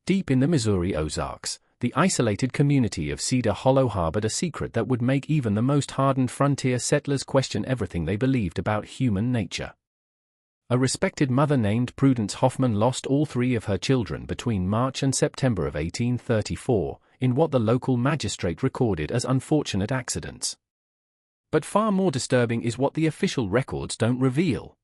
Deep in the Missouri Ozarks, the isolated community of Cedar Hollow harbored a secret that would make even the most hardened frontier settlers question everything they believed about human nature. A respected mother named Prudence Hoffman lost all three of her children between March and September of 1834, in what the local magistrate recorded as unfortunate accidents. But far more disturbing is what the official records don't reveal.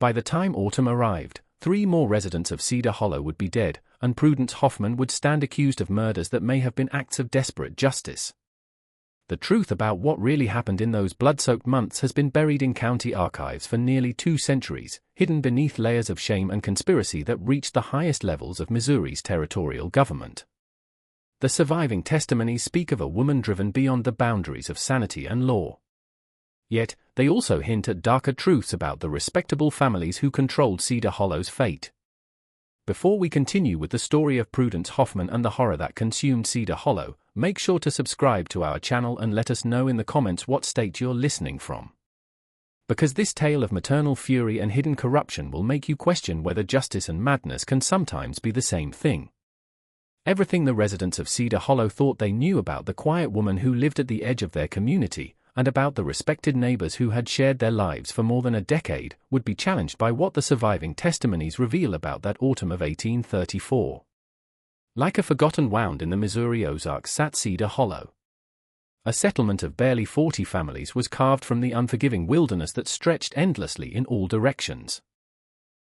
By the time autumn arrived, 3 more residents of Cedar Hollow would be dead, and Prudence Hoffman would stand accused of murders that may have been acts of desperate justice. The truth about what really happened in those blood-soaked months has been buried in county archives for nearly 2 centuries, hidden beneath layers of shame and conspiracy that reached the highest levels of Missouri's territorial government. The surviving testimonies speak of a woman driven beyond the boundaries of sanity and law. Yet, they also hint at darker truths about the respectable families who controlled Cedar Hollow's fate. Before we continue with the story of Prudence Hoffman and the horror that consumed Cedar Hollow, make sure to subscribe to our channel and let us know in the comments what state you're listening from. Because this tale of maternal fury and hidden corruption will make you question whether justice and madness can sometimes be the same thing. Everything the residents of Cedar Hollow thought they knew about the quiet woman who lived at the edge of their community, and about the respected neighbors who had shared their lives for more than a decade, would be challenged by what the surviving testimonies reveal about that autumn of 1834. Like a forgotten wound in the Missouri Ozarks sat Cedar Hollow. A settlement of barely 40 families was carved from the unforgiving wilderness that stretched endlessly in all directions.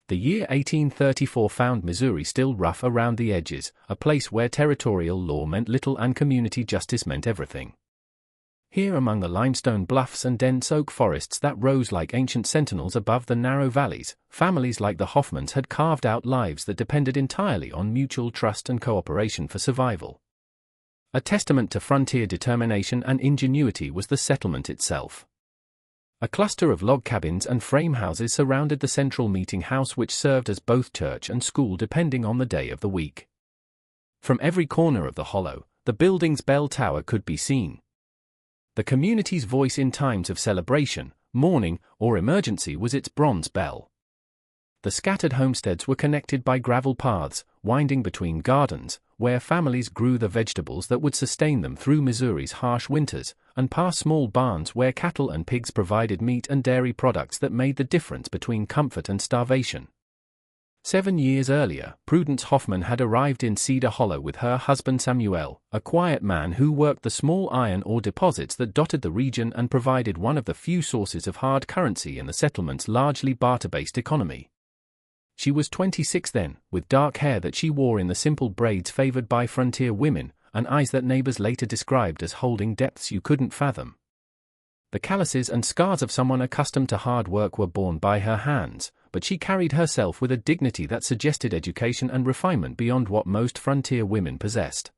The year 1834 found Missouri still rough around the edges, a place where territorial law meant little and community justice meant everything. Here among the limestone bluffs and dense oak forests that rose like ancient sentinels above the narrow valleys, families like the Hoffmans had carved out lives that depended entirely on mutual trust and cooperation for survival. A testament to frontier determination and ingenuity was the settlement itself. A cluster of log cabins and frame houses surrounded the central meeting house, which served as both church and school depending on the day of the week. From every corner of the hollow, the building's bell tower could be seen. The community's voice in times of celebration, mourning, or emergency was its bronze bell. The scattered homesteads were connected by gravel paths, winding between gardens, where families grew the vegetables that would sustain them through Missouri's harsh winters, and past small barns where cattle and pigs provided meat and dairy products that made the difference between comfort and starvation. 7 years earlier, Prudence Hoffman had arrived in Cedar Hollow with her husband Samuel, a quiet man who worked the small iron ore deposits that dotted the region and provided one of the few sources of hard currency in the settlement's largely barter-based economy. She was 26 then, with dark hair that she wore in the simple braids favored by frontier women, and eyes that neighbors later described as holding depths you couldn't fathom. The calluses and scars of someone accustomed to hard work were borne by her hands, but she carried herself with a dignity that suggested education and refinement beyond what most frontier women possessed.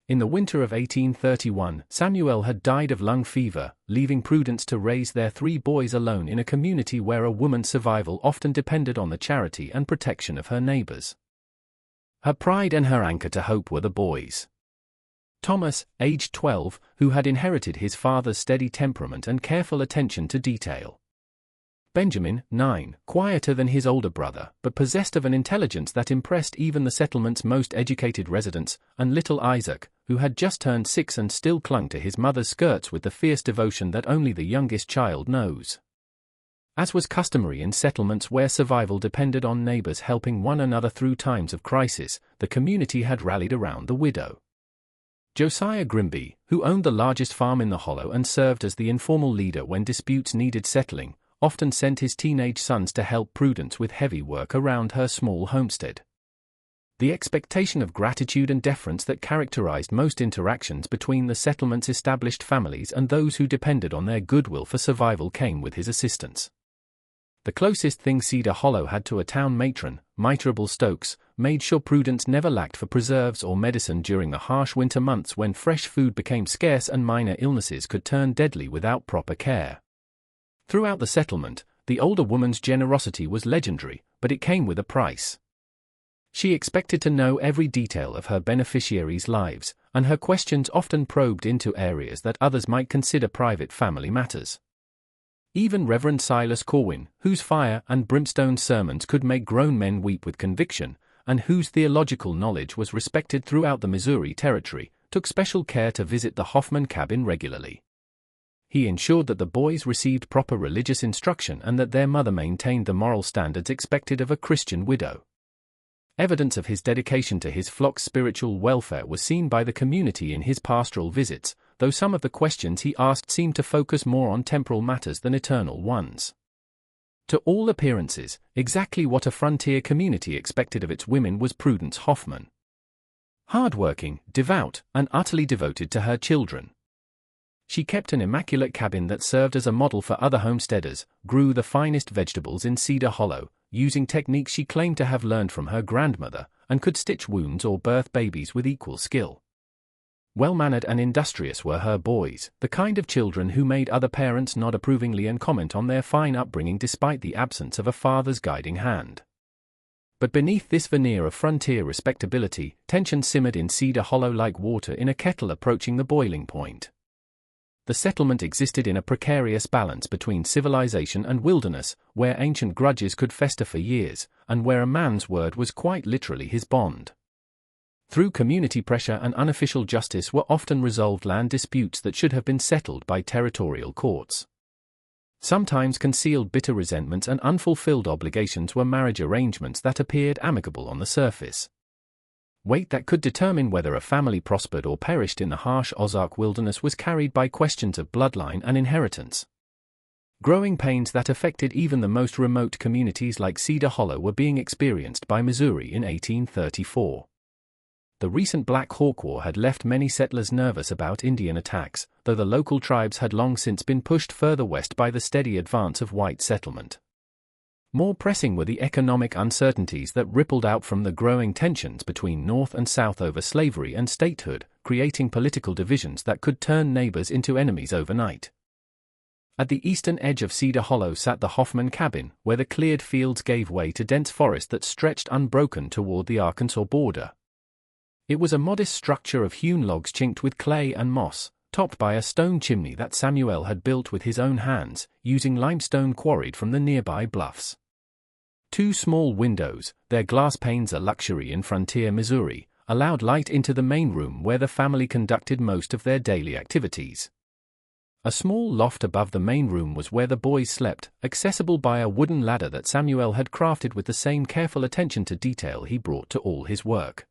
In the winter of 1831, Samuel had died of lung fever, leaving Prudence to raise their 3 boys alone in a community where a woman's survival often depended on the charity and protection of her neighbors. Her pride and her anchor to hope were the boys. Thomas, aged 12, who had inherited his father's steady temperament and careful attention to detail. Benjamin, 9, quieter than his older brother, but possessed of an intelligence that impressed even the settlement's most educated residents, and little Isaac, who had just turned 6 and still clung to his mother's skirts with the fierce devotion that only the youngest child knows. As was customary in settlements where survival depended on neighbors helping one another through times of crisis, the community had rallied around the widow. Josiah Grimby, who owned the largest farm in the hollow and served as the informal leader when disputes needed settling, often sent his teenage sons to help Prudence with heavy work around her small homestead. The expectation of gratitude and deference that characterized most interactions between the settlement's established families and those who depended on their goodwill for survival came with his assistance. The closest thing Cedar Hollow had to a town matron, Miserable Stokes, made sure Prudence never lacked for preserves or medicine during the harsh winter months when fresh food became scarce and minor illnesses could turn deadly without proper care. Throughout the settlement, the older woman's generosity was legendary, but it came with a price. She expected to know every detail of her beneficiaries' lives, and her questions often probed into areas that others might consider private family matters. Even Reverend Silas Corwin, whose fire and brimstone sermons could make grown men weep with conviction, and whose theological knowledge was respected throughout the Missouri Territory, took special care to visit the Hoffman cabin regularly. He ensured that the boys received proper religious instruction and that their mother maintained the moral standards expected of a Christian widow. Evidence of his dedication to his flock's spiritual welfare was seen by the community in his pastoral visits, though some of the questions he asked seemed to focus more on temporal matters than eternal ones. To all appearances, exactly what a frontier community expected of its women was Prudence Hoffman. Hardworking, devout, and utterly devoted to her children. She kept an immaculate cabin that served as a model for other homesteaders, grew the finest vegetables in Cedar Hollow, using techniques she claimed to have learned from her grandmother, and could stitch wounds or birth babies with equal skill. Well-mannered and industrious were her boys, the kind of children who made other parents nod approvingly and comment on their fine upbringing despite the absence of a father's guiding hand. But beneath this veneer of frontier respectability, tension simmered in Cedar Hollow like water in a kettle approaching the boiling point. The settlement existed in a precarious balance between civilization and wilderness, where ancient grudges could fester for years, and where a man's word was quite literally his bond. Through community pressure and unofficial justice were often resolved land disputes that should have been settled by territorial courts. Sometimes concealed bitter resentments and unfulfilled obligations were marriage arrangements that appeared amicable on the surface. Weight that could determine whether a family prospered or perished in the harsh Ozark wilderness was carried by questions of bloodline and inheritance. Growing pains that affected even the most remote communities like Cedar Hollow were being experienced by Missouri in 1834. The recent Black Hawk War had left many settlers nervous about Indian attacks, though the local tribes had long since been pushed further west by the steady advance of white settlement. More pressing were the economic uncertainties that rippled out from the growing tensions between North and South over slavery and statehood, creating political divisions that could turn neighbors into enemies overnight. At the eastern edge of Cedar Hollow sat the Hoffman cabin, where the cleared fields gave way to dense forest that stretched unbroken toward the Arkansas border. It was a modest structure of hewn logs chinked with clay and moss, topped by a stone chimney that Samuel had built with his own hands, using limestone quarried from the nearby bluffs. Two small windows, their glass panes a luxury in frontier Missouri, allowed light into the main room where the family conducted most of their daily activities. A small loft above the main room was where the boys slept, accessible by a wooden ladder that Samuel had crafted with the same careful attention to detail he brought to all his work.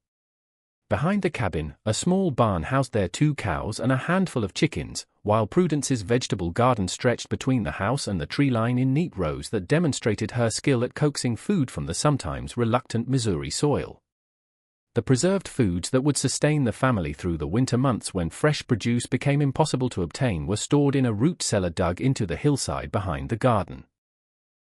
Behind the cabin, a small barn housed their 2 cows and a handful of chickens, while Prudence's vegetable garden stretched between the house and the tree line in neat rows that demonstrated her skill at coaxing food from the sometimes reluctant Missouri soil. The preserved foods that would sustain the family through the winter months when fresh produce became impossible to obtain were stored in a root cellar dug into the hillside behind the garden.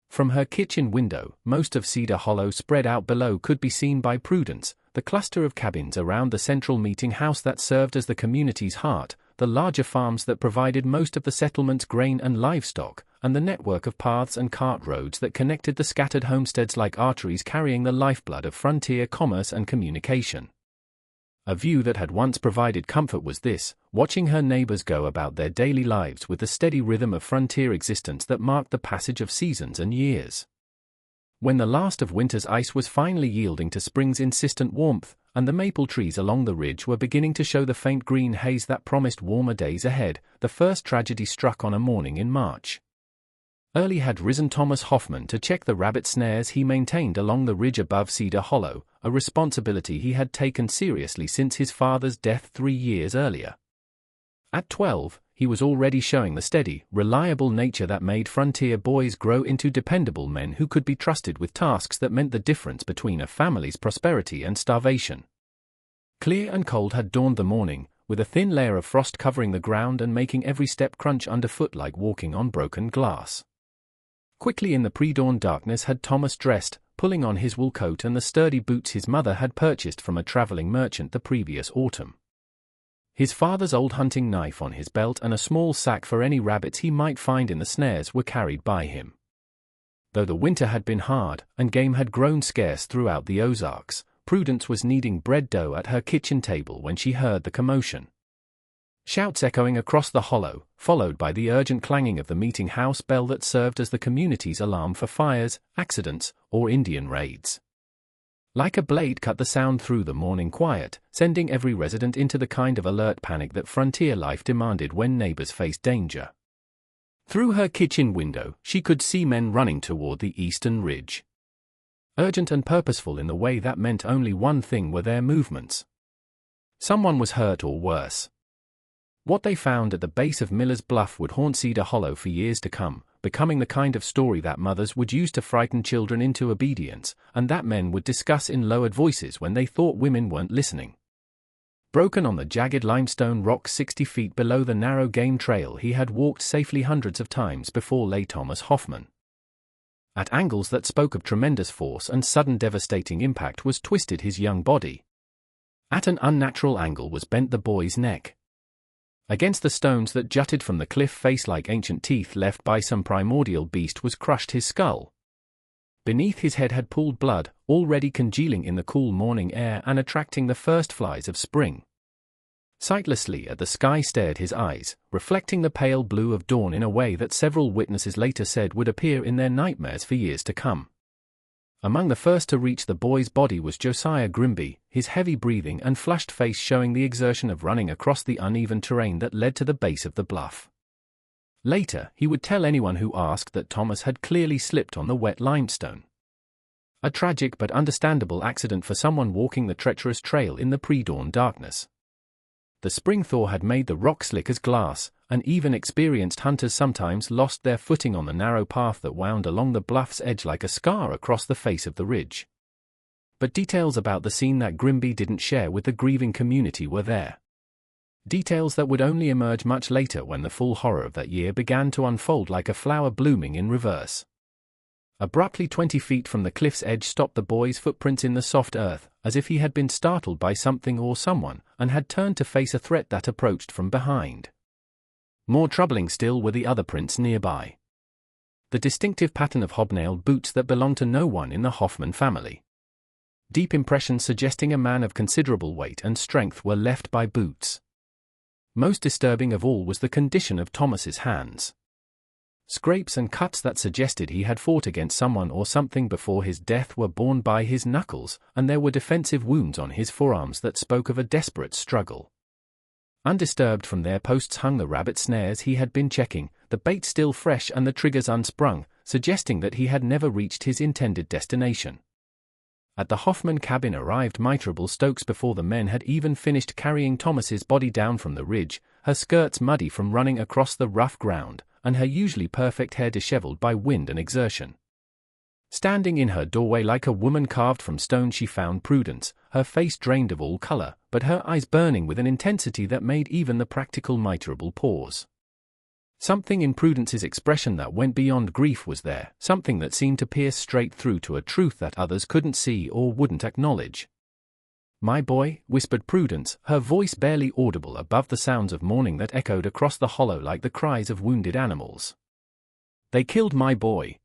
From her kitchen window, most of Cedar Hollow spread out below could be seen by Prudence, the cluster of cabins around the central meeting house that served as the community's heart, the larger farms that provided most of the settlement's grain and livestock, and the network of paths and cart roads that connected the scattered homesteads like arteries carrying the lifeblood of frontier commerce and communication. A view that had once provided comfort was this, watching her neighbors go about their daily lives with the steady rhythm of frontier existence that marked the passage of seasons and years. When the last of winter's ice was finally yielding to spring's insistent warmth, and the maple trees along the ridge were beginning to show the faint green haze that promised warmer days ahead, the first tragedy struck on a morning in March. Early had risen Thomas Hoffman to check the rabbit snares he maintained along the ridge above Cedar Hollow, a responsibility he had taken seriously since his father's death 3 years earlier. At 12, he was already showing the steady, reliable nature that made frontier boys grow into dependable men who could be trusted with tasks that meant the difference between a family's prosperity and starvation. Clear and cold had dawned the morning, with a thin layer of frost covering the ground and making every step crunch underfoot like walking on broken glass. Quickly in the pre-dawn darkness had Thomas dressed, pulling on his wool coat and the sturdy boots his mother had purchased from a traveling merchant the previous autumn. His father's old hunting knife on his belt and a small sack for any rabbits he might find in the snares were carried by him. Though the winter had been hard, and game had grown scarce throughout the Ozarks, Prudence was kneading bread dough at her kitchen table when she heard the commotion. Shouts echoing across the hollow, followed by the urgent clanging of the meeting house bell that served as the community's alarm for fires, accidents, or Indian raids. Like a blade cut the sound through the morning quiet, sending every resident into the kind of alert panic that frontier life demanded when neighbors faced danger. Through her kitchen window, she could see men running toward the eastern ridge. Urgent and purposeful in the way that meant only one thing were their movements. Someone was hurt or worse. What they found at the base of Miller's Bluff would haunt Cedar Hollow for years to come, becoming the kind of story that mothers would use to frighten children into obedience, and that men would discuss in lowered voices when they thought women weren't listening. Broken on the jagged limestone rock 60 feet below the narrow game trail he had walked safely hundreds of times before lay Thomas Hoffman. At angles that spoke of tremendous force and sudden devastating impact was twisted his young body. At an unnatural angle was bent the boy's neck. Against the stones that jutted from the cliff face like ancient teeth left by some primordial beast was crushed his skull. Beneath his head had pooled blood, already congealing in the cool morning air and attracting the first flies of spring. Sightlessly at the sky stared his eyes, reflecting the pale blue of dawn in a way that several witnesses later said would appear in their nightmares for years to come. Among the first to reach the boy's body was Josiah Grimby, his heavy breathing and flushed face showing the exertion of running across the uneven terrain that led to the base of the bluff. Later, he would tell anyone who asked that Thomas had clearly slipped on the wet limestone. A tragic but understandable accident for someone walking the treacherous trail in the pre-dawn darkness. The spring thaw had made the rock slick as glass, and even experienced hunters sometimes lost their footing on the narrow path that wound along the bluff's edge like a scar across the face of the ridge. But details about the scene that Grimby didn't share with the grieving community were there. Details that would only emerge much later when the full horror of that year began to unfold like a flower blooming in reverse. Abruptly 20 feet from the cliff's edge stopped the boy's footprints in the soft earth, as if he had been startled by something or someone, and had turned to face a threat that approached from behind. More troubling still were the other prints nearby. The distinctive pattern of hobnailed boots that belonged to no one in the Hoffman family. Deep impressions suggesting a man of considerable weight and strength were left by boots. Most disturbing of all was the condition of Thomas's hands. Scrapes and cuts that suggested he had fought against someone or something before his death were borne by his knuckles, and there were defensive wounds on his forearms that spoke of a desperate struggle. Undisturbed from their posts hung the rabbit snares he had been checking, the bait still fresh and the triggers unsprung, suggesting that he had never reached his intended destination. At the Hoffman cabin arrived miserable Stokes before the men had even finished carrying Thomas's body down from the ridge, her skirts muddy from running across the rough ground, and her usually perfect hair disheveled by wind and exertion. Standing in her doorway like a woman carved from stone she found Prudence, her face drained of all color, but her eyes burning with an intensity that made even the practical miserable pause. Something in Prudence's expression that went beyond grief was there, something that seemed to pierce straight through to a truth that others couldn't see or wouldn't acknowledge. "My boy," whispered Prudence, her voice barely audible above the sounds of mourning that echoed across the hollow like the cries of wounded animals. "They killed my boy."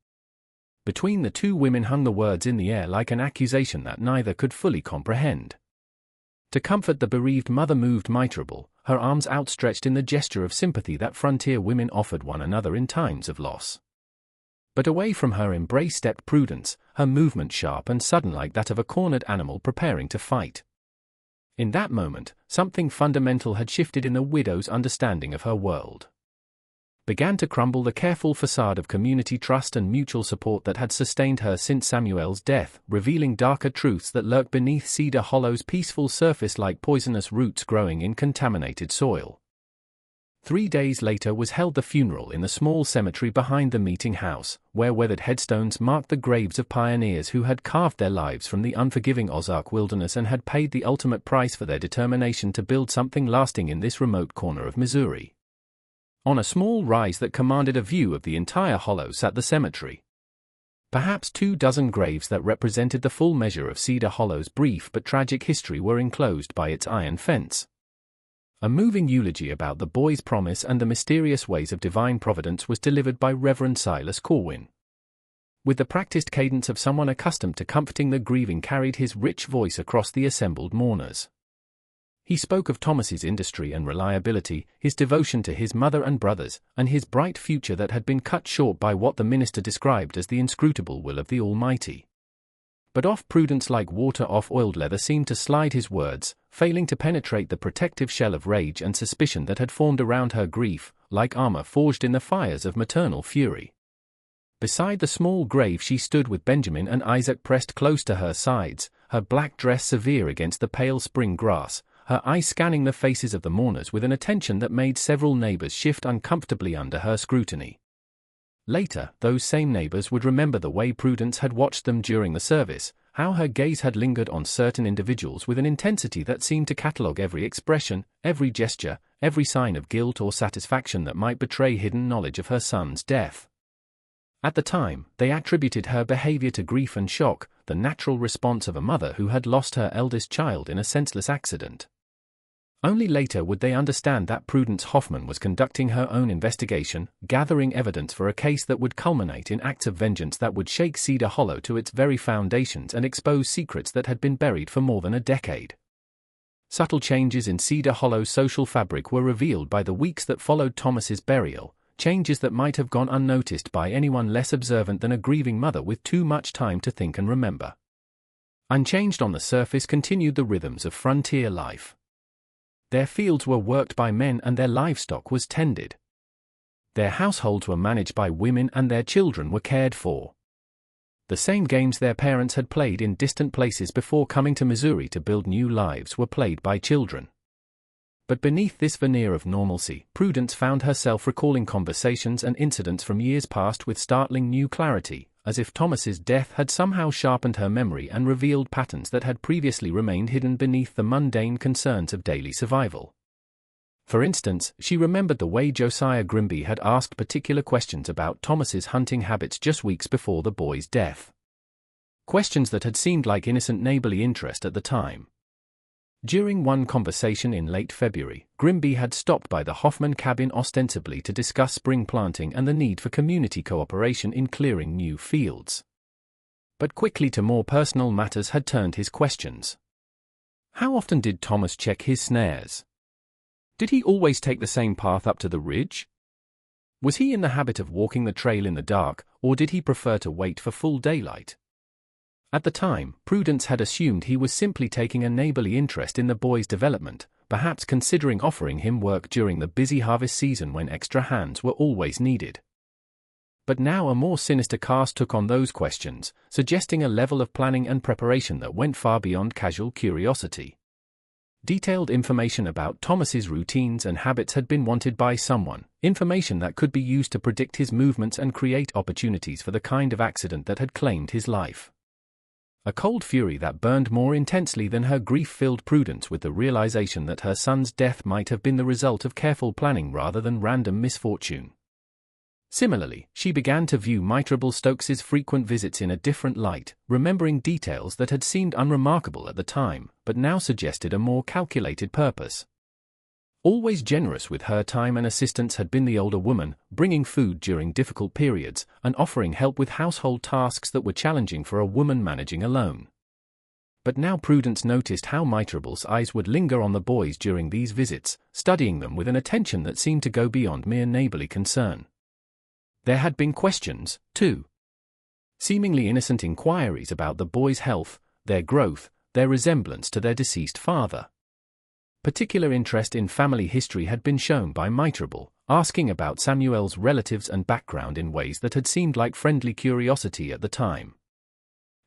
Between the two women hung the words in the air like an accusation that neither could fully comprehend. To comfort the bereaved mother moved miserable, her arms outstretched in the gesture of sympathy that frontier women offered one another in times of loss. But away from her embrace stepped Prudence, her movement sharp and sudden like that of a cornered animal preparing to fight. In that moment, something fundamental had shifted in the widow's understanding of her world. Began to crumble the careful facade of community trust and mutual support that had sustained her since Samuel's death, revealing darker truths that lurk beneath Cedar Hollow's peaceful surface like poisonous roots growing in contaminated soil. 3 days later was held the funeral in the small cemetery behind the meeting house, where weathered headstones marked the graves of pioneers who had carved their lives from the unforgiving Ozark wilderness and had paid the ultimate price for their determination to build something lasting in this remote corner of Missouri. On a small rise that commanded a view of the entire hollow sat the cemetery. Perhaps 24 graves that represented the full measure of Cedar Hollow's brief but tragic history were enclosed by its iron fence. A moving eulogy about the boy's promise and the mysterious ways of divine providence was delivered by Reverend Silas Corwin. With the practiced cadence of someone accustomed to comforting the grieving carried his rich voice across the assembled mourners. He spoke of Thomas's industry and reliability, his devotion to his mother and brothers, and his bright future that had been cut short by what the minister described as the inscrutable will of the Almighty. But Prudence, like water off oiled leather, seemed to slide his words, failing to penetrate the protective shell of rage and suspicion that had formed around her grief, like armor forged in the fires of maternal fury. Beside the small grave she stood with Benjamin and Isaac pressed close to her sides, her black dress severe against the pale spring grass, her eyes scanning the faces of the mourners with an attention that made several neighbors shift uncomfortably under her scrutiny. Later, those same neighbors would remember the way Prudence had watched them during the service, how her gaze had lingered on certain individuals with an intensity that seemed to catalogue every expression, every gesture, every sign of guilt or satisfaction that might betray hidden knowledge of her son's death. At the time, they attributed her behavior to grief and shock, the natural response of a mother who had lost her eldest child in a senseless accident. Only later would they understand that Prudence Hoffman was conducting her own investigation, gathering evidence for a case that would culminate in acts of vengeance that would shake Cedar Hollow to its very foundations and expose secrets that had been buried for more than a decade. Subtle changes in Cedar Hollow's social fabric were revealed by the weeks that followed Thomas's burial, changes that might have gone unnoticed by anyone less observant than a grieving mother with too much time to think and remember. Unchanged on the surface continued the rhythms of frontier life. Their fields were worked by men and their livestock was tended. Their households were managed by women and their children were cared for. The same games their parents had played in distant places before coming to Missouri to build new lives were played by children. But beneath this veneer of normalcy, Prudence found herself recalling conversations and incidents from years past with startling new clarity, as if Thomas's death had somehow sharpened her memory and revealed patterns that had previously remained hidden beneath the mundane concerns of daily survival. For instance, she remembered the way Josiah Grimby had asked particular questions about Thomas's hunting habits just weeks before the boy's death. Questions that had seemed like innocent neighborly interest at the time. During one conversation in late February, Grimby had stopped by the Hoffman cabin ostensibly to discuss spring planting and the need for community cooperation in clearing new fields. But quickly to more personal matters had turned his questions. How often did Thomas check his snares? Did he always take the same path up to the ridge? Was he in the habit of walking the trail in the dark, or did he prefer to wait for full daylight? At the time, Prudence had assumed he was simply taking a neighborly interest in the boy's development, perhaps considering offering him work during the busy harvest season when extra hands were always needed. But now a more sinister cast took on those questions, suggesting a level of planning and preparation that went far beyond casual curiosity. Detailed information about Thomas's routines and habits had been wanted by someone, information that could be used to predict his movements and create opportunities for the kind of accident that had claimed his life. A cold fury that burned more intensely than her grief filled Prudence with the realization that her son's death might have been the result of careful planning rather than random misfortune. Similarly, she began to view Mitrable Stokes's frequent visits in a different light, remembering details that had seemed unremarkable at the time, but now suggested a more calculated purpose. Always generous with her time and assistance had been the older woman, bringing food during difficult periods, and offering help with household tasks that were challenging for a woman managing alone. But now Prudence noticed how Mitrable's eyes would linger on the boys during these visits, studying them with an attention that seemed to go beyond mere neighborly concern. There had been questions, too. Seemingly innocent inquiries about the boys' health, their growth, their resemblance to their deceased father. Particular interest in family history had been shown by Mitrable, asking about Samuel's relatives and background in ways that had seemed like friendly curiosity at the time.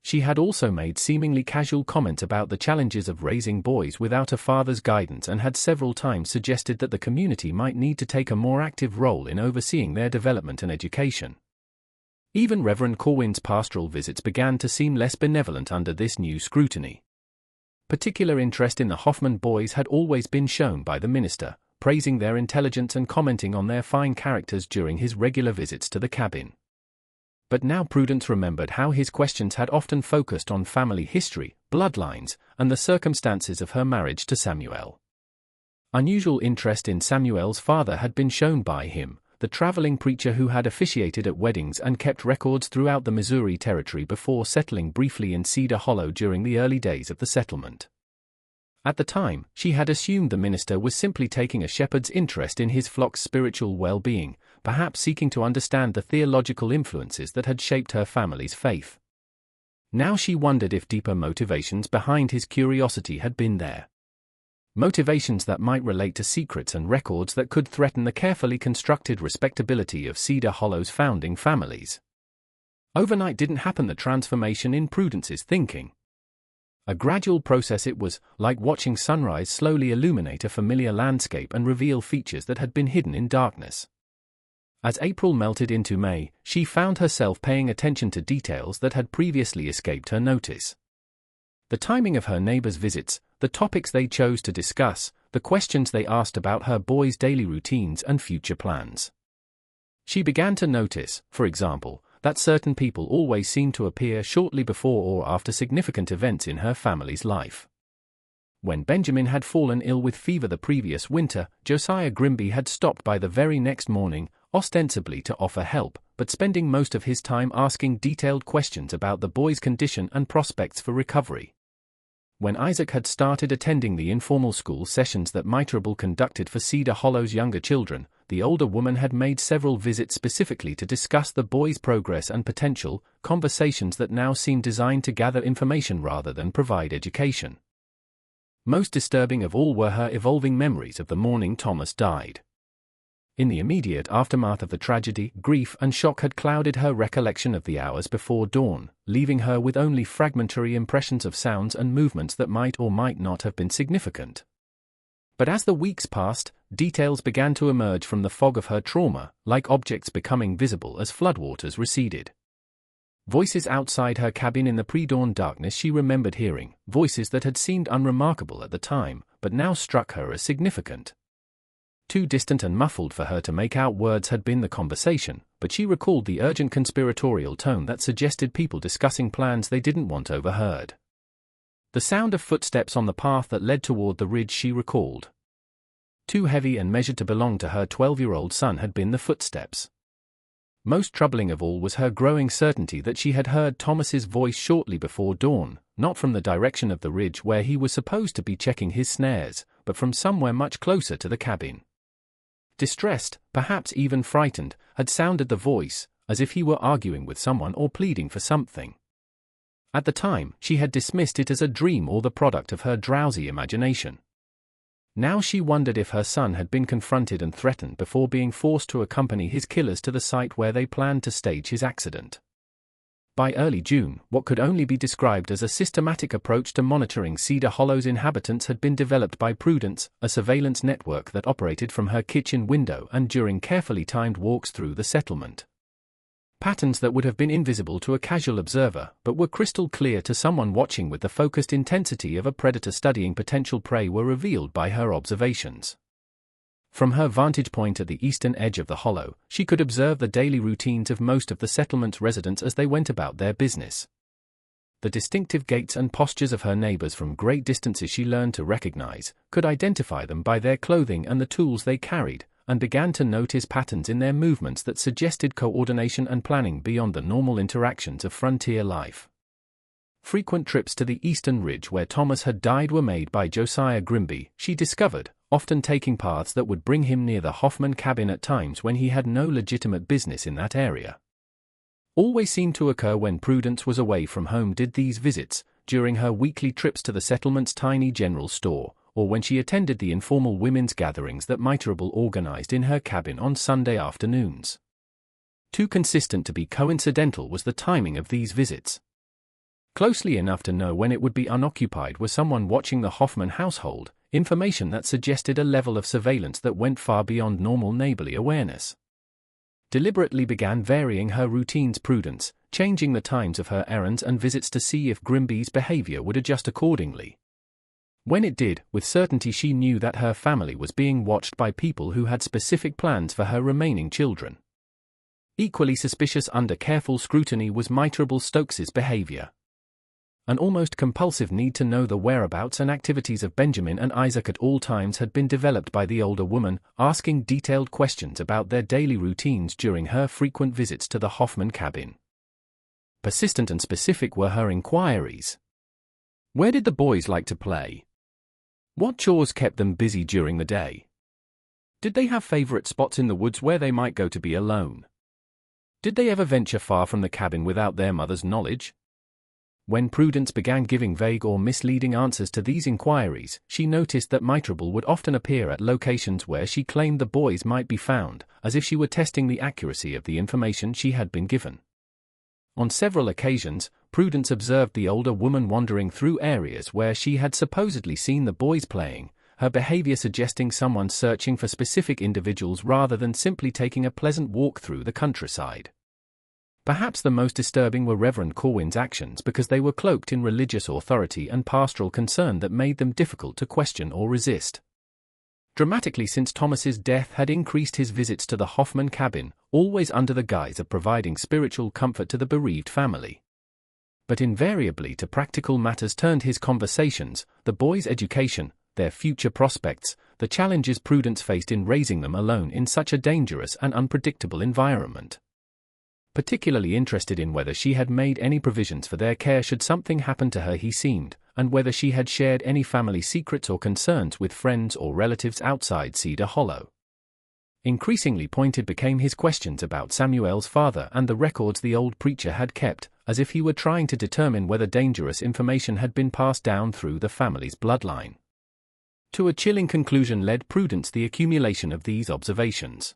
She had also made seemingly casual comments about the challenges of raising boys without a father's guidance and had several times suggested that the community might need to take a more active role in overseeing their development and education. Even Reverend Corwin's pastoral visits began to seem less benevolent under this new scrutiny. Particular interest in the Hoffman boys had always been shown by the minister, praising their intelligence and commenting on their fine characters during his regular visits to the cabin. But now Prudence remembered how his questions had often focused on family history, bloodlines, and the circumstances of her marriage to Samuel. Unusual interest in Samuel's father had been shown by him, the traveling preacher who had officiated at weddings and kept records throughout the Missouri Territory before settling briefly in Cedar Hollow during the early days of the settlement. At the time, she had assumed the minister was simply taking a shepherd's interest in his flock's spiritual well-being, perhaps seeking to understand the theological influences that had shaped her family's faith. Now she wondered if deeper motivations behind his curiosity had been there. Motivations that might relate to secrets and records that could threaten the carefully constructed respectability of Cedar Hollow's founding families. Overnight didn't happen the transformation in Prudence's thinking. A gradual process. It was like watching sunrise slowly illuminate a familiar landscape and reveal features that had been hidden in darkness. As April melted into May, she found herself paying attention to details that had previously escaped her notice. The timing of her neighbors' visits, the topics they chose to discuss, the questions they asked about her boys' daily routines and future plans. She began to notice, for example, that certain people always seemed to appear shortly before or after significant events in her family's life. When Benjamin had fallen ill with fever the previous winter, Josiah Grimby had stopped by the very next morning, ostensibly to offer help, but spending most of his time asking detailed questions about the boy's condition and prospects for recovery. When Isaac had started attending the informal school sessions that Mitrable conducted for Cedar Hollow's younger children, the older woman had made several visits specifically to discuss the boy's progress and potential, conversations that now seemed designed to gather information rather than provide education. Most disturbing of all were her evolving memories of the morning Thomas died. In the immediate aftermath of the tragedy, grief and shock had clouded her recollection of the hours before dawn, leaving her with only fragmentary impressions of sounds and movements that might or might not have been significant. But as the weeks passed, details began to emerge from the fog of her trauma, like objects becoming visible as floodwaters receded. Voices outside her cabin in the pre-dawn darkness she remembered hearing, voices that had seemed unremarkable at the time, but now struck her as significant. Too distant and muffled for her to make out words had been the conversation, but she recalled the urgent conspiratorial tone that suggested people discussing plans they didn't want overheard. The sound of footsteps on the path that led toward the ridge she recalled. Too heavy and measured to belong to her 12-year-old son had been the footsteps. Most troubling of all was her growing certainty that she had heard Thomas's voice shortly before dawn, not from the direction of the ridge where he was supposed to be checking his snares, but from somewhere much closer to the cabin. Distressed, perhaps even frightened, had sounded the voice, as if he were arguing with someone or pleading for something. At the time, she had dismissed it as a dream or the product of her drowsy imagination. Now she wondered if her son had been confronted and threatened before being forced to accompany his killers to the site where they planned to stage his accident. By early June, what could only be described as a systematic approach to monitoring Cedar Hollow's inhabitants had been developed by Prudence, a surveillance network that operated from her kitchen window and during carefully timed walks through the settlement. Patterns that would have been invisible to a casual observer, but were crystal clear to someone watching with the focused intensity of a predator studying potential prey were revealed by her observations. From her vantage point at the eastern edge of the hollow, she could observe the daily routines of most of the settlement's residents as they went about their business. The distinctive gaits and postures of her neighbors from great distances she learned to recognize, could identify them by their clothing and the tools they carried, and began to notice patterns in their movements that suggested coordination and planning beyond the normal interactions of frontier life. Frequent trips to the eastern ridge where Thomas had died were made by Josiah Grimby, she discovered, often taking paths that would bring him near the Hoffman cabin at times when he had no legitimate business in that area. Always seemed to occur when Prudence was away from home. Did these visits, during her weekly trips to the settlement's tiny general store, or when she attended the informal women's gatherings that Mitrable organized in her cabin on Sunday afternoons. Too consistent to be coincidental was the timing of these visits. Closely enough to know when it would be unoccupied was someone watching the Hoffman household, information that suggested a level of surveillance that went far beyond normal neighborly awareness. Deliberately began varying her routines. Prudence, changing the times of her errands and visits to see if Grimby's behavior would adjust accordingly. When it did, with certainty she knew that her family was being watched by people who had specific plans for her remaining children. Equally suspicious under careful scrutiny was Mitrable Stokes's behavior. An almost compulsive need to know the whereabouts and activities of Benjamin and Isaac at all times had been developed by the older woman, asking detailed questions about their daily routines during her frequent visits to the Hoffman cabin. Persistent and specific were her inquiries. Where did the boys like to play? What chores kept them busy during the day? Did they have favorite spots in the woods where they might go to be alone? Did they ever venture far from the cabin without their mother's knowledge? When Prudence began giving vague or misleading answers to these inquiries, she noticed that Mitrable would often appear at locations where she claimed the boys might be found, as if she were testing the accuracy of the information she had been given. On several occasions, Prudence observed the older woman wandering through areas where she had supposedly seen the boys playing, her behavior suggesting someone searching for specific individuals rather than simply taking a pleasant walk through the countryside. Perhaps the most disturbing were Reverend Corwin's actions because they were cloaked in religious authority and pastoral concern that made them difficult to question or resist. Dramatically, since Thomas's death had increased his visits to the Hoffman cabin, always under the guise of providing spiritual comfort to the bereaved family. But invariably to practical matters turned his conversations, the boys' education, their future prospects, the challenges Prudence faced in raising them alone in such a dangerous and unpredictable environment. Particularly interested in whether she had made any provisions for their care should something happen to her, he seemed, and whether she had shared any family secrets or concerns with friends or relatives outside Cedar Hollow. Increasingly pointed became his questions about Samuel's father and the records the old preacher had kept, as if he were trying to determine whether dangerous information had been passed down through the family's bloodline. To a chilling conclusion led Prudence the accumulation of these observations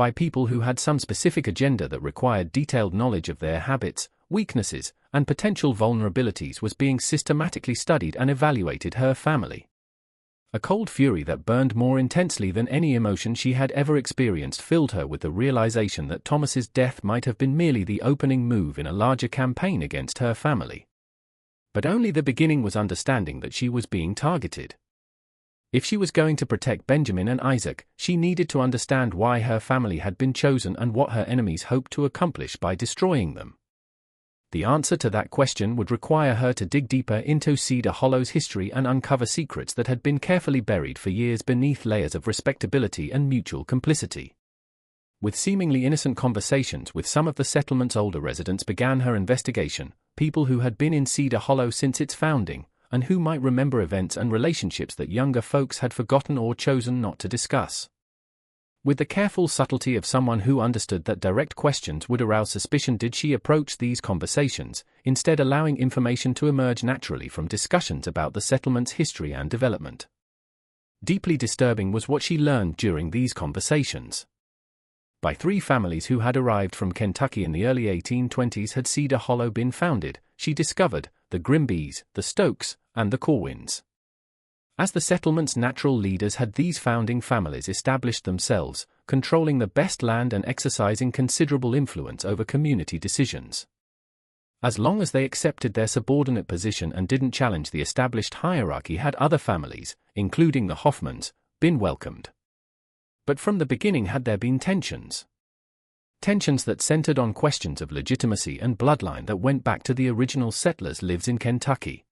by people who had some specific agenda that required detailed knowledge of their habits, weaknesses, and potential vulnerabilities was being systematically studied and evaluated her family. A cold fury that burned more intensely than any emotion she had ever experienced filled her with the realization that Thomas's death might have been merely the opening move in a larger campaign against her family. But only the beginning was understanding that she was being targeted. If she was going to protect Benjamin and Isaac, she needed to understand why her family had been chosen and what her enemies hoped to accomplish by destroying them. The answer to that question would require her to dig deeper into Cedar Hollow's history and uncover secrets that had been carefully buried for years beneath layers of respectability and mutual complicity. With seemingly innocent conversations with some of the settlement's older residents began her investigation, people who had been in Cedar Hollow since its founding, and who might remember events and relationships that younger folks had forgotten or chosen not to discuss. With the careful subtlety of someone who understood that direct questions would arouse suspicion did she approach these conversations, instead allowing information to emerge naturally from discussions about the settlement's history and development. Deeply disturbing was what she learned during these conversations. By three families who had arrived from Kentucky in the early 1820s had Cedar Hollow been founded, she discovered, the Grimbeys, the Stokes, and the Corwins. As the settlement's natural leaders had these founding families established themselves, controlling the best land and exercising considerable influence over community decisions. As long as they accepted their subordinate position and didn't challenge the established hierarchy, had other families, including the Hoffmans, been welcomed. But from the beginning had there been tensions. Tensions that centered on questions of legitimacy and bloodline that went back to the original settlers' lives in Kentucky.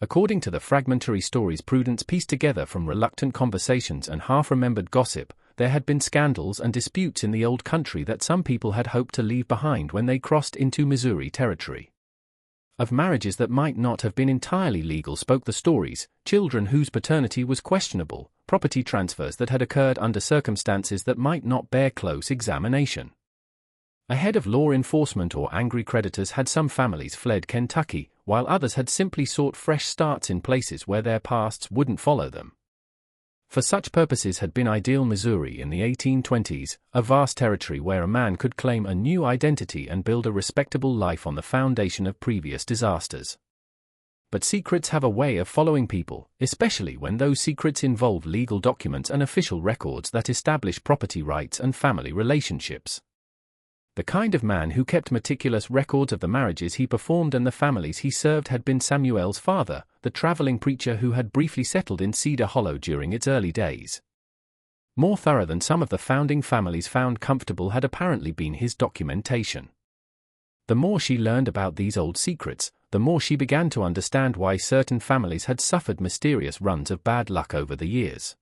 According to the fragmentary stories Prudence pieced together from reluctant conversations and half-remembered gossip, there had been scandals and disputes in the old country that some people had hoped to leave behind when they crossed into Missouri territory. Of marriages that might not have been entirely legal spoke the stories, children whose paternity was questionable, property transfers that had occurred under circumstances that might not bear close examination. Ahead of law enforcement or angry creditors had some families fled Kentucky, while others had simply sought fresh starts in places where their pasts wouldn't follow them. For such purposes had been ideal Missouri in the 1820s, a vast territory where a man could claim a new identity and build a respectable life on the foundation of previous disasters. But secrets have a way of following people, especially when those secrets involve legal documents and official records that establish property rights and family relationships. The kind of man who kept meticulous records of the marriages he performed and the families he served had been Samuel's father, the traveling preacher who had briefly settled in Cedar Hollow during its early days. More thorough than some of the founding families found comfortable had apparently been his documentation. The more she learned about these old secrets, the more she began to understand why certain families had suffered mysterious runs of bad luck over the years.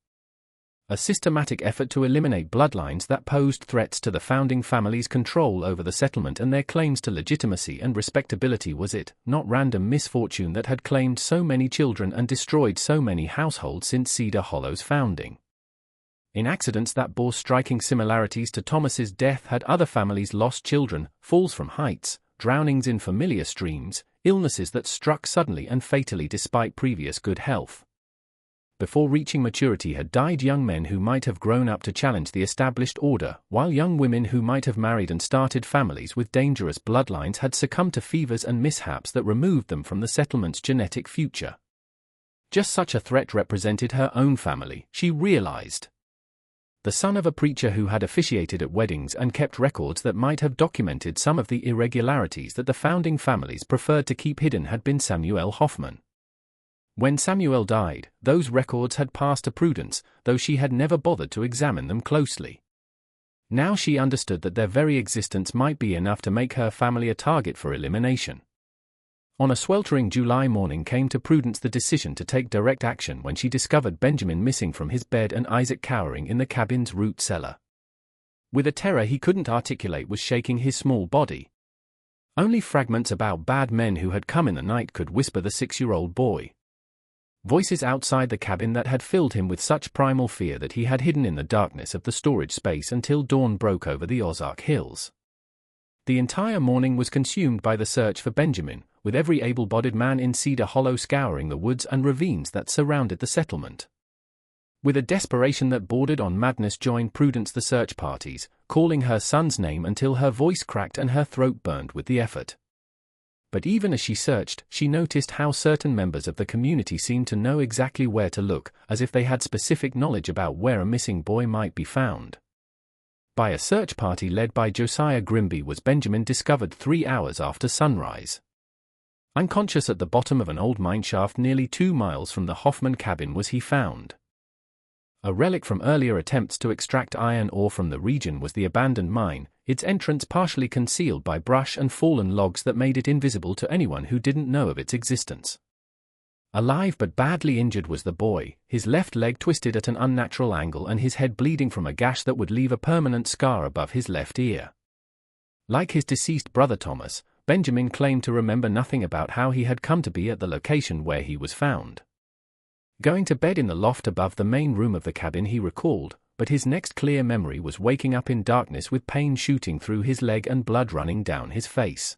A systematic effort to eliminate bloodlines that posed threats to the founding family's control over the settlement and their claims to legitimacy and respectability was it, not random misfortune that had claimed so many children and destroyed so many households since Cedar Hollow's founding. In accidents that bore striking similarities to Thomas's death had other families lost children, falls from heights, drownings in familiar streams, illnesses that struck suddenly and fatally despite previous good health. Before reaching maturity had died young men who might have grown up to challenge the established order, while young women who might have married and started families with dangerous bloodlines had succumbed to fevers and mishaps that removed them from the settlement's genetic future. Just such a threat represented her own family, she realized. The son of a preacher who had officiated at weddings and kept records that might have documented some of the irregularities that the founding families preferred to keep hidden had been Samuel Hoffman. When Samuel died, those records had passed to Prudence, though she had never bothered to examine them closely. Now she understood that their very existence might be enough to make her family a target for elimination. On a sweltering July morning came to Prudence the decision to take direct action when she discovered Benjamin missing from his bed and Isaac cowering in the cabin's root cellar. With a terror he couldn't articulate was shaking his small body. Only fragments about bad men who had come in the night could whisper the 6-year-old boy. Voices outside the cabin that had filled him with such primal fear that he had hidden in the darkness of the storage space until dawn broke over the Ozark hills. The entire morning was consumed by the search for Benjamin, with every able-bodied man in Cedar Hollow scouring the woods and ravines that surrounded the settlement. With a desperation that bordered on madness joined Prudence the search parties, calling her son's name until her voice cracked and her throat burned with the effort. But even as she searched, she noticed how certain members of the community seemed to know exactly where to look, as if they had specific knowledge about where a missing boy might be found. By a search party led by Josiah Grimby was Benjamin discovered 3 hours after sunrise. Unconscious at the bottom of an old mineshaft nearly 2 miles from the Hoffman cabin was he found. A relic from earlier attempts to extract iron ore from the region was the abandoned mine, its entrance partially concealed by brush and fallen logs that made it invisible to anyone who didn't know of its existence. Alive but badly injured was the boy, his left leg twisted at an unnatural angle and his head bleeding from a gash that would leave a permanent scar above his left ear. Like his deceased brother Thomas, Benjamin claimed to remember nothing about how he had come to be at the location where he was found. Going to bed in the loft above the main room of the cabin he recalled, but his next clear memory was waking up in darkness with pain shooting through his leg and blood running down his face.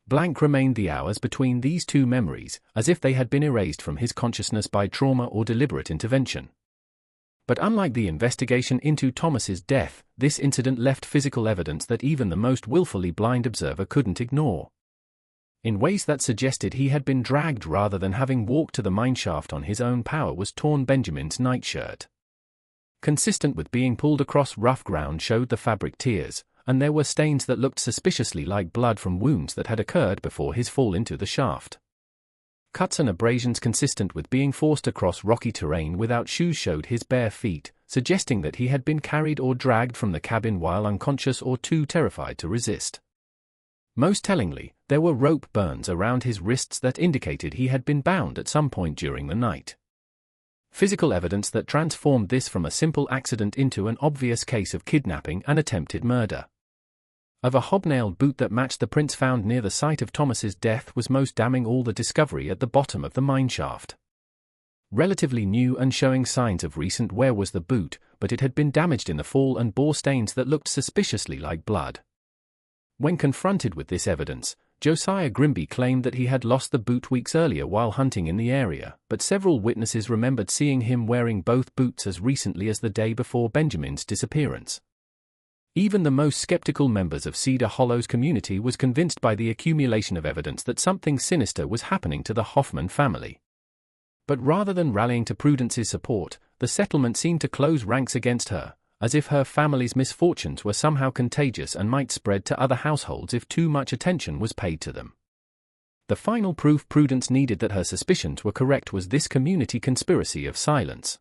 Blank remained the hours between these two memories, as if they had been erased from his consciousness by trauma or deliberate intervention. But unlike the investigation into Thomas's death, this incident left physical evidence that even the most willfully blind observer couldn't ignore. In ways that suggested he had been dragged rather than having walked to the mineshaft on his own power was torn Benjamin's nightshirt. Consistent with being pulled across rough ground showed the fabric tears, and there were stains that looked suspiciously like blood from wounds that had occurred before his fall into the shaft. Cuts and abrasions consistent with being forced across rocky terrain without shoes showed his bare feet, suggesting that he had been carried or dragged from the cabin while unconscious or too terrified to resist. Most tellingly, there were rope burns around his wrists that indicated he had been bound at some point during the night. Physical evidence that transformed this from a simple accident into an obvious case of kidnapping and attempted murder. Of a hobnailed boot that matched the prints found near the site of Thomas's death was most damning all the discovery at the bottom of the mineshaft. Relatively new and showing signs of recent wear was the boot, but it had been damaged in the fall and bore stains that looked suspiciously like blood. When confronted with this evidence, Josiah Grimby claimed that he had lost the boot weeks earlier while hunting in the area, but several witnesses remembered seeing him wearing both boots as recently as the day before Benjamin's disappearance. Even the most skeptical members of Cedar Hollow's community was convinced by the accumulation of evidence that something sinister was happening to the Hoffman family. But rather than rallying to Prudence's support, the settlement seemed to close ranks against her, as if her family's misfortunes were somehow contagious and might spread to other households if too much attention was paid to them. The final proof Prudence needed that her suspicions were correct was this community conspiracy of silence.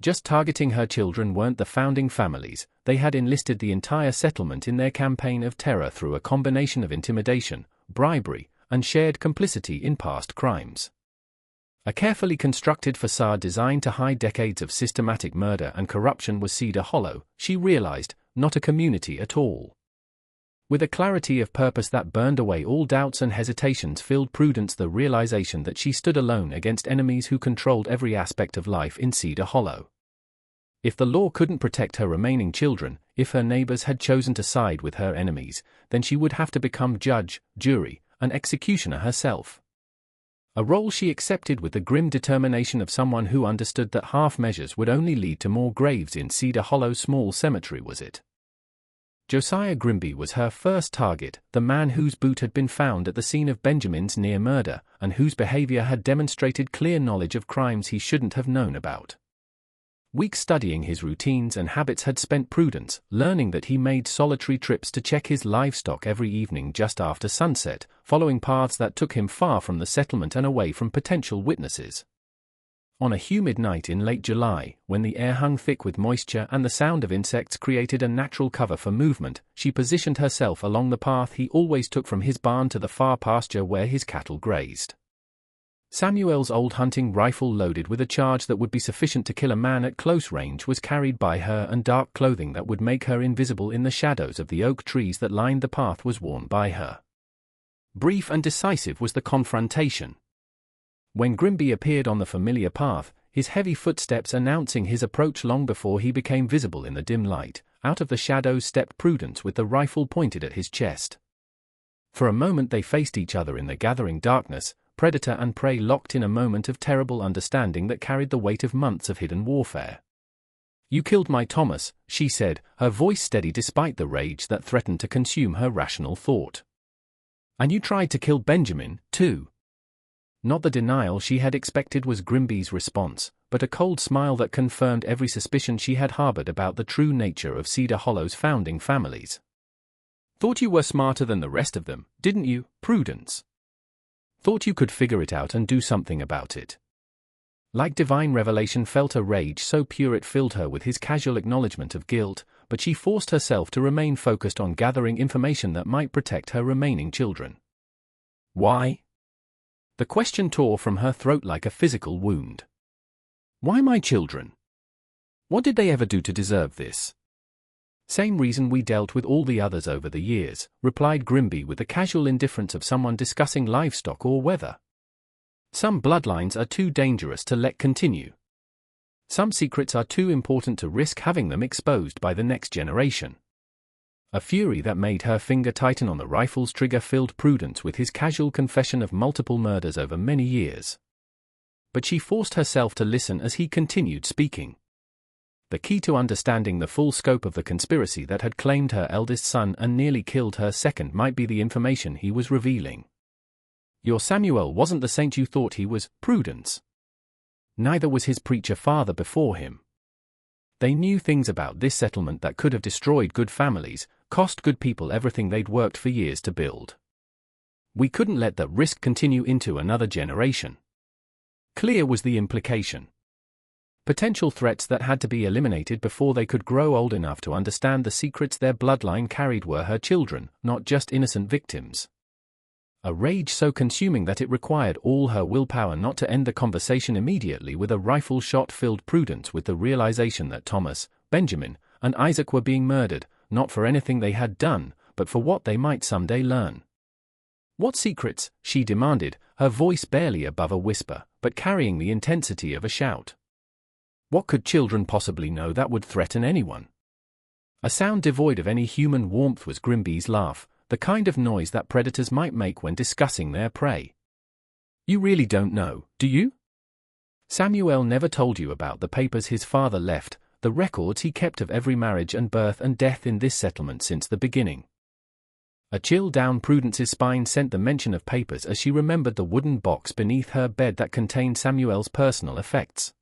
Just targeting her children weren't the founding families, they had enlisted the entire settlement in their campaign of terror through a combination of intimidation, bribery, and shared complicity in past crimes. A carefully constructed facade designed to hide decades of systematic murder and corruption was Cedar Hollow, she realized, not a community at all. With a clarity of purpose that burned away all doubts and hesitations filled Prudence the realization that she stood alone against enemies who controlled every aspect of life in Cedar Hollow. If the law couldn't protect her remaining children, if her neighbors had chosen to side with her enemies, then she would have to become judge, jury, and executioner herself. A role she accepted with the grim determination of someone who understood that half measures would only lead to more graves in Cedar Hollow's small cemetery, was it? Josiah Grimby was her first target, the man whose boot had been found at the scene of Benjamin's near murder, and whose behavior had demonstrated clear knowledge of crimes he shouldn't have known about. Weeks studying his routines and habits had spent Prudence, learning that he made solitary trips to check his livestock every evening just after sunset, following paths that took him far from the settlement and away from potential witnesses. On a humid night in late July, when the air hung thick with moisture and the sound of insects created a natural cover for movement, she positioned herself along the path he always took from his barn to the far pasture where his cattle grazed. Samuel's old hunting rifle, loaded with a charge that would be sufficient to kill a man at close range, was carried by her, and dark clothing that would make her invisible in the shadows of the oak trees that lined the path was worn by her. Brief and decisive was the confrontation. When Grimby appeared on the familiar path, his heavy footsteps announcing his approach long before he became visible in the dim light, out of the shadows stepped Prudence with the rifle pointed at his chest. For a moment they faced each other in the gathering darkness, predator and prey locked in a moment of terrible understanding that carried the weight of months of hidden warfare. "You killed my Thomas," she said, her voice steady despite the rage that threatened to consume her rational thought. "And you tried to kill Benjamin, too." Not the denial she had expected was Grimby's response, but a cold smile that confirmed every suspicion she had harbored about the true nature of Cedar Hollow's founding families. "Thought you were smarter than the rest of them, didn't you, Prudence? Thought you could figure it out and do something about it." Like divine revelation felt a rage so pure it filled her with his casual acknowledgement of guilt, but she forced herself to remain focused on gathering information that might protect her remaining children. "Why?" The question tore from her throat like a physical wound. "Why my children? What did they ever do to deserve this?" "Same reason we dealt with all the others over the years," replied Grimby with the casual indifference of someone discussing livestock or weather. "Some bloodlines are too dangerous to let continue. Some secrets are too important to risk having them exposed by the next generation." A fury that made her finger tighten on the rifle's trigger filled Prudence with his casual confession of multiple murders over many years. But she forced herself to listen as he continued speaking. The key to understanding the full scope of the conspiracy that had claimed her eldest son and nearly killed her second might be the information he was revealing. "Your Samuel wasn't the saint you thought he was, Prudence. Neither was his preacher father before him. They knew things about this settlement that could have destroyed good families, cost good people everything they'd worked for years to build. We couldn't let that risk continue into another generation." Clear was the implication. Potential threats that had to be eliminated before they could grow old enough to understand the secrets their bloodline carried were her children, not just innocent victims. A rage so consuming that it required all her willpower not to end the conversation immediately with a rifle shot filled Prudence with the realization that Thomas, Benjamin, and Isaac were being murdered, not for anything they had done, but for what they might someday learn. "What secrets?" she demanded, her voice barely above a whisper, but carrying the intensity of a shout. What could children possibly know that would threaten anyone? A sound devoid of any human warmth was Grimby's laugh, the kind of noise that predators might make when discussing their prey. "You really don't know, do you? Samuel never told you about the papers his father left, the records he kept of every marriage and birth and death in this settlement since the beginning." A chill down Prudence's spine sent the mention of papers as she remembered the wooden box beneath her bed that contained Samuel's personal effects.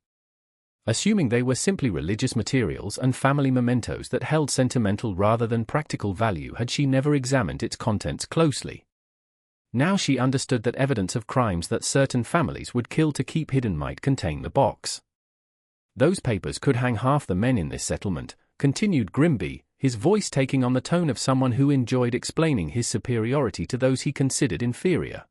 Assuming they were simply religious materials and family mementos that held sentimental rather than practical value, had she never examined its contents closely. Now she understood that evidence of crimes that certain families would kill to keep hidden might contain the box. "Those papers could hang half the men in this settlement," continued Grimby, his voice taking on the tone of someone who enjoyed explaining his superiority to those he considered inferior.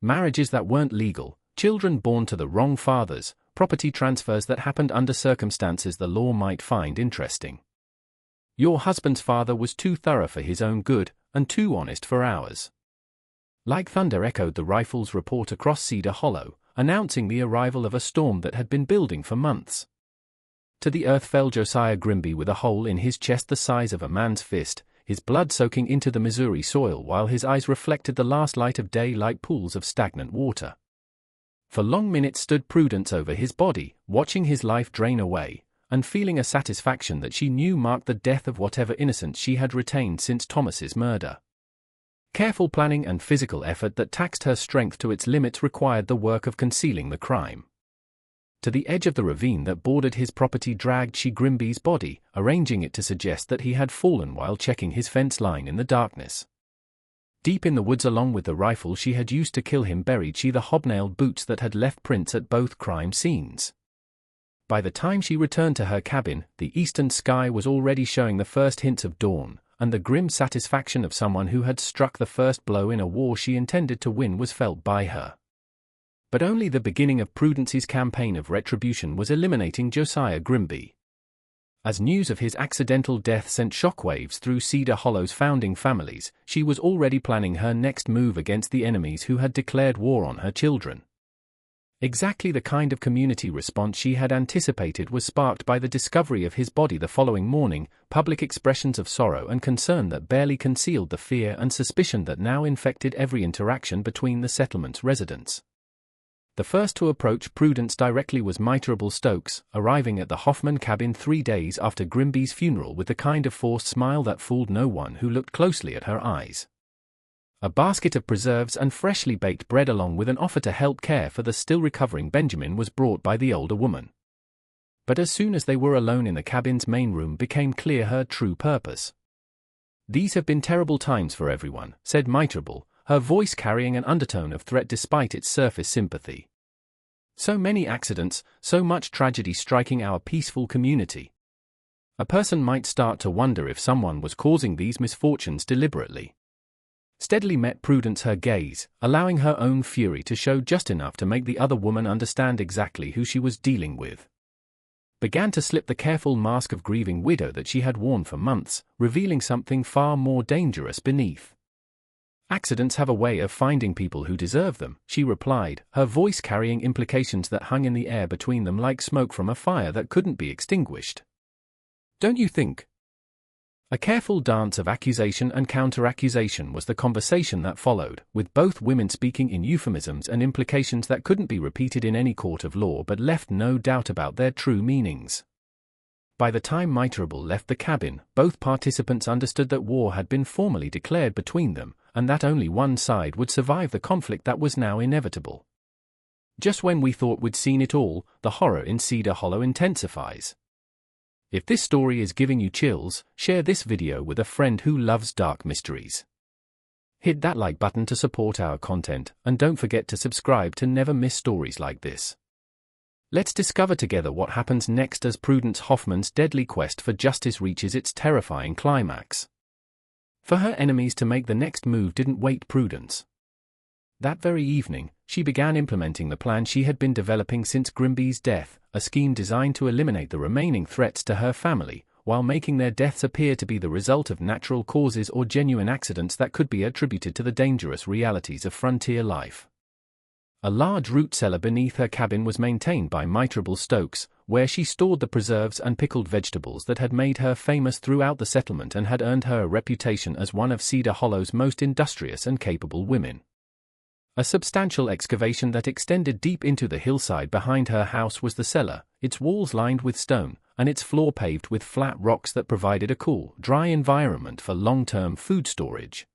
"Marriages that weren't legal, children born to the wrong fathers, property transfers that happened under circumstances the law might find interesting. Your husband's father was too thorough for his own good, and too honest for ours." Like thunder echoed the rifle's report across Cedar Hollow, announcing the arrival of a storm that had been building for months. To the earth fell Josiah Grimby with a hole in his chest the size of a man's fist, his blood soaking into the Missouri soil while his eyes reflected the last light of day like pools of stagnant water. For long minutes stood Prudence over his body, watching his life drain away, and feeling a satisfaction that she knew marked the death of whatever innocence she had retained since Thomas's murder. Careful planning and physical effort that taxed her strength to its limits required the work of concealing the crime. To the edge of the ravine that bordered his property dragged she Grimby's body, arranging it to suggest that he had fallen while checking his fence line in the darkness. Deep in the woods along with the rifle she had used to kill him buried she the hobnailed boots that had left prints at both crime scenes. By the time she returned to her cabin, the eastern sky was already showing the first hints of dawn, and the grim satisfaction of someone who had struck the first blow in a war she intended to win was felt by her. But only the beginning of Prudence's campaign of retribution was eliminating Josiah Grimby. As news of his accidental death sent shockwaves through Cedar Hollow's founding families, she was already planning her next move against the enemies who had declared war on her children. Exactly the kind of community response she had anticipated was sparked by the discovery of his body the following morning, public expressions of sorrow and concern that barely concealed the fear and suspicion that now infected every interaction between the settlement's residents. The first to approach Prudence directly was Miserable Stokes, arriving at the Hoffman cabin 3 days after Grimby's funeral with the kind of forced smile that fooled no one who looked closely at her eyes. A basket of preserves and freshly baked bread along with an offer to help care for the still recovering Benjamin was brought by the older woman. But as soon as they were alone in the cabin's main room became clear her true purpose. "These have been terrible times for everyone," said Miserable, her voice carrying an undertone of threat despite its surface sympathy. "So many accidents, so much tragedy striking our peaceful community. A person might start to wonder if someone was causing these misfortunes deliberately." Steadily met Prudence her gaze, allowing her own fury to show just enough to make the other woman understand exactly who she was dealing with. Began to slip the careful mask of grieving widow that she had worn for months, revealing something far more dangerous beneath. "Accidents have a way of finding people who deserve them," she replied, her voice carrying implications that hung in the air between them like smoke from a fire that couldn't be extinguished. "Don't you think?" A careful dance of accusation and counter-accusation was the conversation that followed, with both women speaking in euphemisms and implications that couldn't be repeated in any court of law but left no doubt about their true meanings. By the time Miserable left the cabin, both participants understood that war had been formally declared between them, and that only one side would survive the conflict that was now inevitable. Just when we thought we'd seen it all, the horror in Cedar Hollow intensifies. If this story is giving you chills, share this video with a friend who loves dark mysteries. Hit that like button to support our content, and don't forget to subscribe to never miss stories like this. Let's discover together what happens next as Prudence Hoffman's deadly quest for justice reaches its terrifying climax. For her enemies to make the next move didn't wait Prudence. That very evening, she began implementing the plan she had been developing since Grimby's death, a scheme designed to eliminate the remaining threats to her family, while making their deaths appear to be the result of natural causes or genuine accidents that could be attributed to the dangerous realities of frontier life. A large root cellar beneath her cabin was maintained by Miserable Stokes, where she stored the preserves and pickled vegetables that had made her famous throughout the settlement and had earned her a reputation as one of Cedar Hollow's most industrious and capable women. A substantial excavation that extended deep into the hillside behind her house was the cellar, its walls lined with stone, and its floor paved with flat rocks that provided a cool, dry environment for long-term food storage.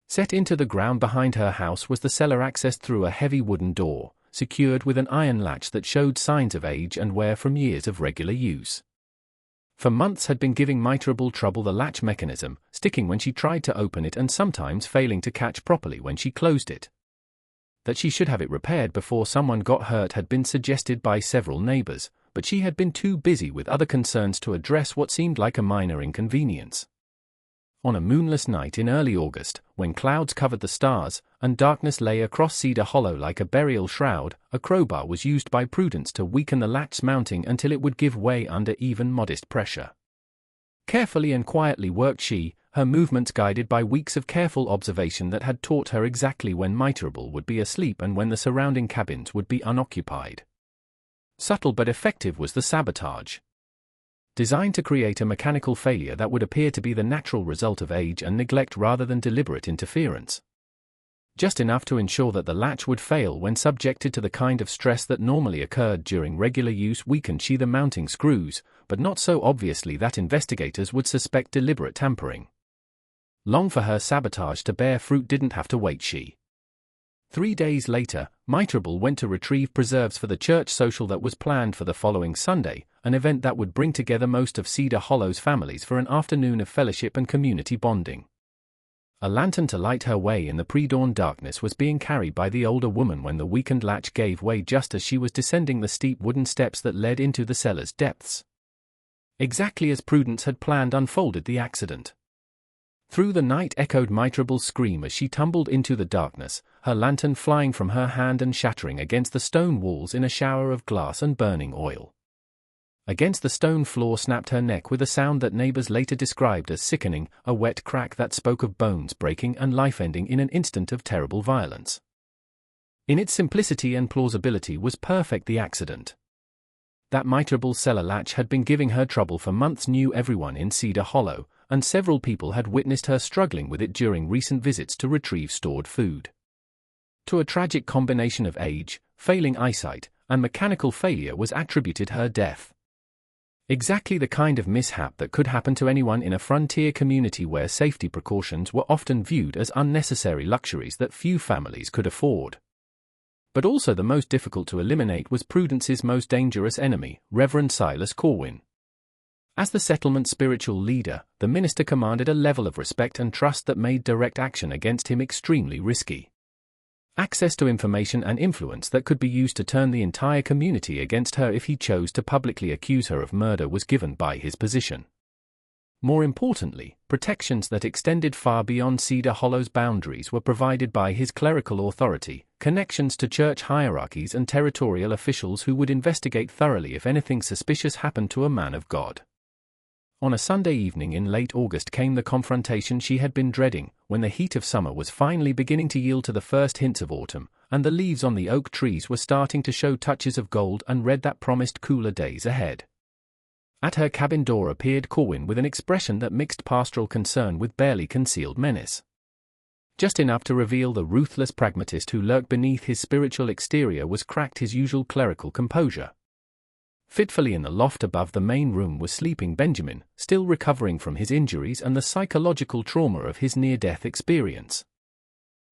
Set into the ground behind her house was the cellar accessed through a heavy wooden door, secured with an iron latch that showed signs of age and wear from years of regular use. For months had been giving Miserable trouble the latch mechanism, sticking when she tried to open it and sometimes failing to catch properly when she closed it. That she should have it repaired before someone got hurt had been suggested by several neighbors, but she had been too busy with other concerns to address what seemed like a minor inconvenience. On a moonless night in early August, when clouds covered the stars, and darkness lay across Cedar Hollow like a burial shroud, a crowbar was used by Prudence to weaken the latch's mounting until it would give way under even modest pressure. Carefully and quietly worked she, her movements guided by weeks of careful observation that had taught her exactly when Miserable would be asleep and when the surrounding cabins would be unoccupied. Subtle but effective was the sabotage. designed to create a mechanical failure that would appear to be the natural result of age and neglect rather than deliberate interference. Just enough to ensure that the latch would fail when subjected to the kind of stress that normally occurred during regular use weakened she the mounting screws, but not so obviously that investigators would suspect deliberate tampering. Long for her sabotage to bear fruit didn't have to wait. 3 days later, Mitrable went to retrieve preserves for the church social that was planned for the following Sunday, an event that would bring together most of Cedar Hollow's families for an afternoon of fellowship and community bonding. A lantern to light her way in the pre-dawn darkness was being carried by the older woman when the weakened latch gave way just as she was descending the steep wooden steps that led into the cellar's depths. Exactly as Prudence had planned unfolded the accident. Through the night echoed Mitrable's scream as she tumbled into the darkness, her lantern flying from her hand and shattering against the stone walls in a shower of glass and burning oil. Against the stone floor snapped her neck with a sound that neighbors later described as sickening, a wet crack that spoke of bones breaking and life ending in an instant of terrible violence. In its simplicity and plausibility was perfect the accident. That Mitrable cellar latch had been giving her trouble for months knew everyone in Cedar Hollow, and several people had witnessed her struggling with it during recent visits to retrieve stored food. To a tragic combination of age, failing eyesight, and mechanical failure was attributed her death. Exactly the kind of mishap that could happen to anyone in a frontier community where safety precautions were often viewed as unnecessary luxuries that few families could afford. But also the most difficult to eliminate was Prudence's most dangerous enemy, Reverend Silas Corwin. As the settlement's spiritual leader, the minister commanded a level of respect and trust that made direct action against him extremely risky. Access to information and influence that could be used to turn the entire community against her if he chose to publicly accuse her of murder was given by his position. More importantly, protections that extended far beyond Cedar Hollow's boundaries were provided by his clerical authority, connections to church hierarchies and territorial officials who would investigate thoroughly if anything suspicious happened to a man of God. On a Sunday evening in late August came the confrontation she had been dreading, when the heat of summer was finally beginning to yield to the first hints of autumn, and the leaves on the oak trees were starting to show touches of gold and red that promised cooler days ahead. At her cabin door appeared Corwin with an expression that mixed pastoral concern with barely concealed menace. Just enough to reveal the ruthless pragmatist who lurked beneath his spiritual exterior was cracked his usual clerical composure. Fitfully in the loft above the main room was sleeping Benjamin, still recovering from his injuries and the psychological trauma of his near-death experience.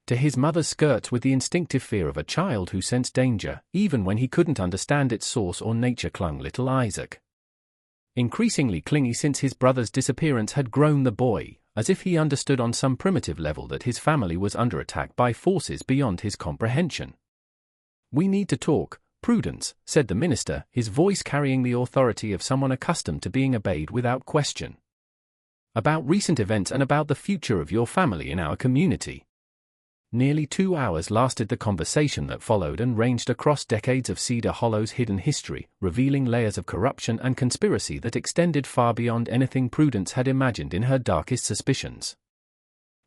To his mother's skirts with the instinctive fear of a child who sensed danger, even when he couldn't understand its source or nature, clung little Isaac. Increasingly clingy since his brother's disappearance had grown the boy, as if he understood on some primitive level that his family was under attack by forces beyond his comprehension. "We need to talk, Prudence," said the minister, his voice carrying the authority of someone accustomed to being obeyed without question. "About recent events and about the future of your family in our community." Nearly 2 hours lasted the conversation that followed and ranged across decades of Cedar Hollow's hidden history, revealing layers of corruption and conspiracy that extended far beyond anything Prudence had imagined in her darkest suspicions.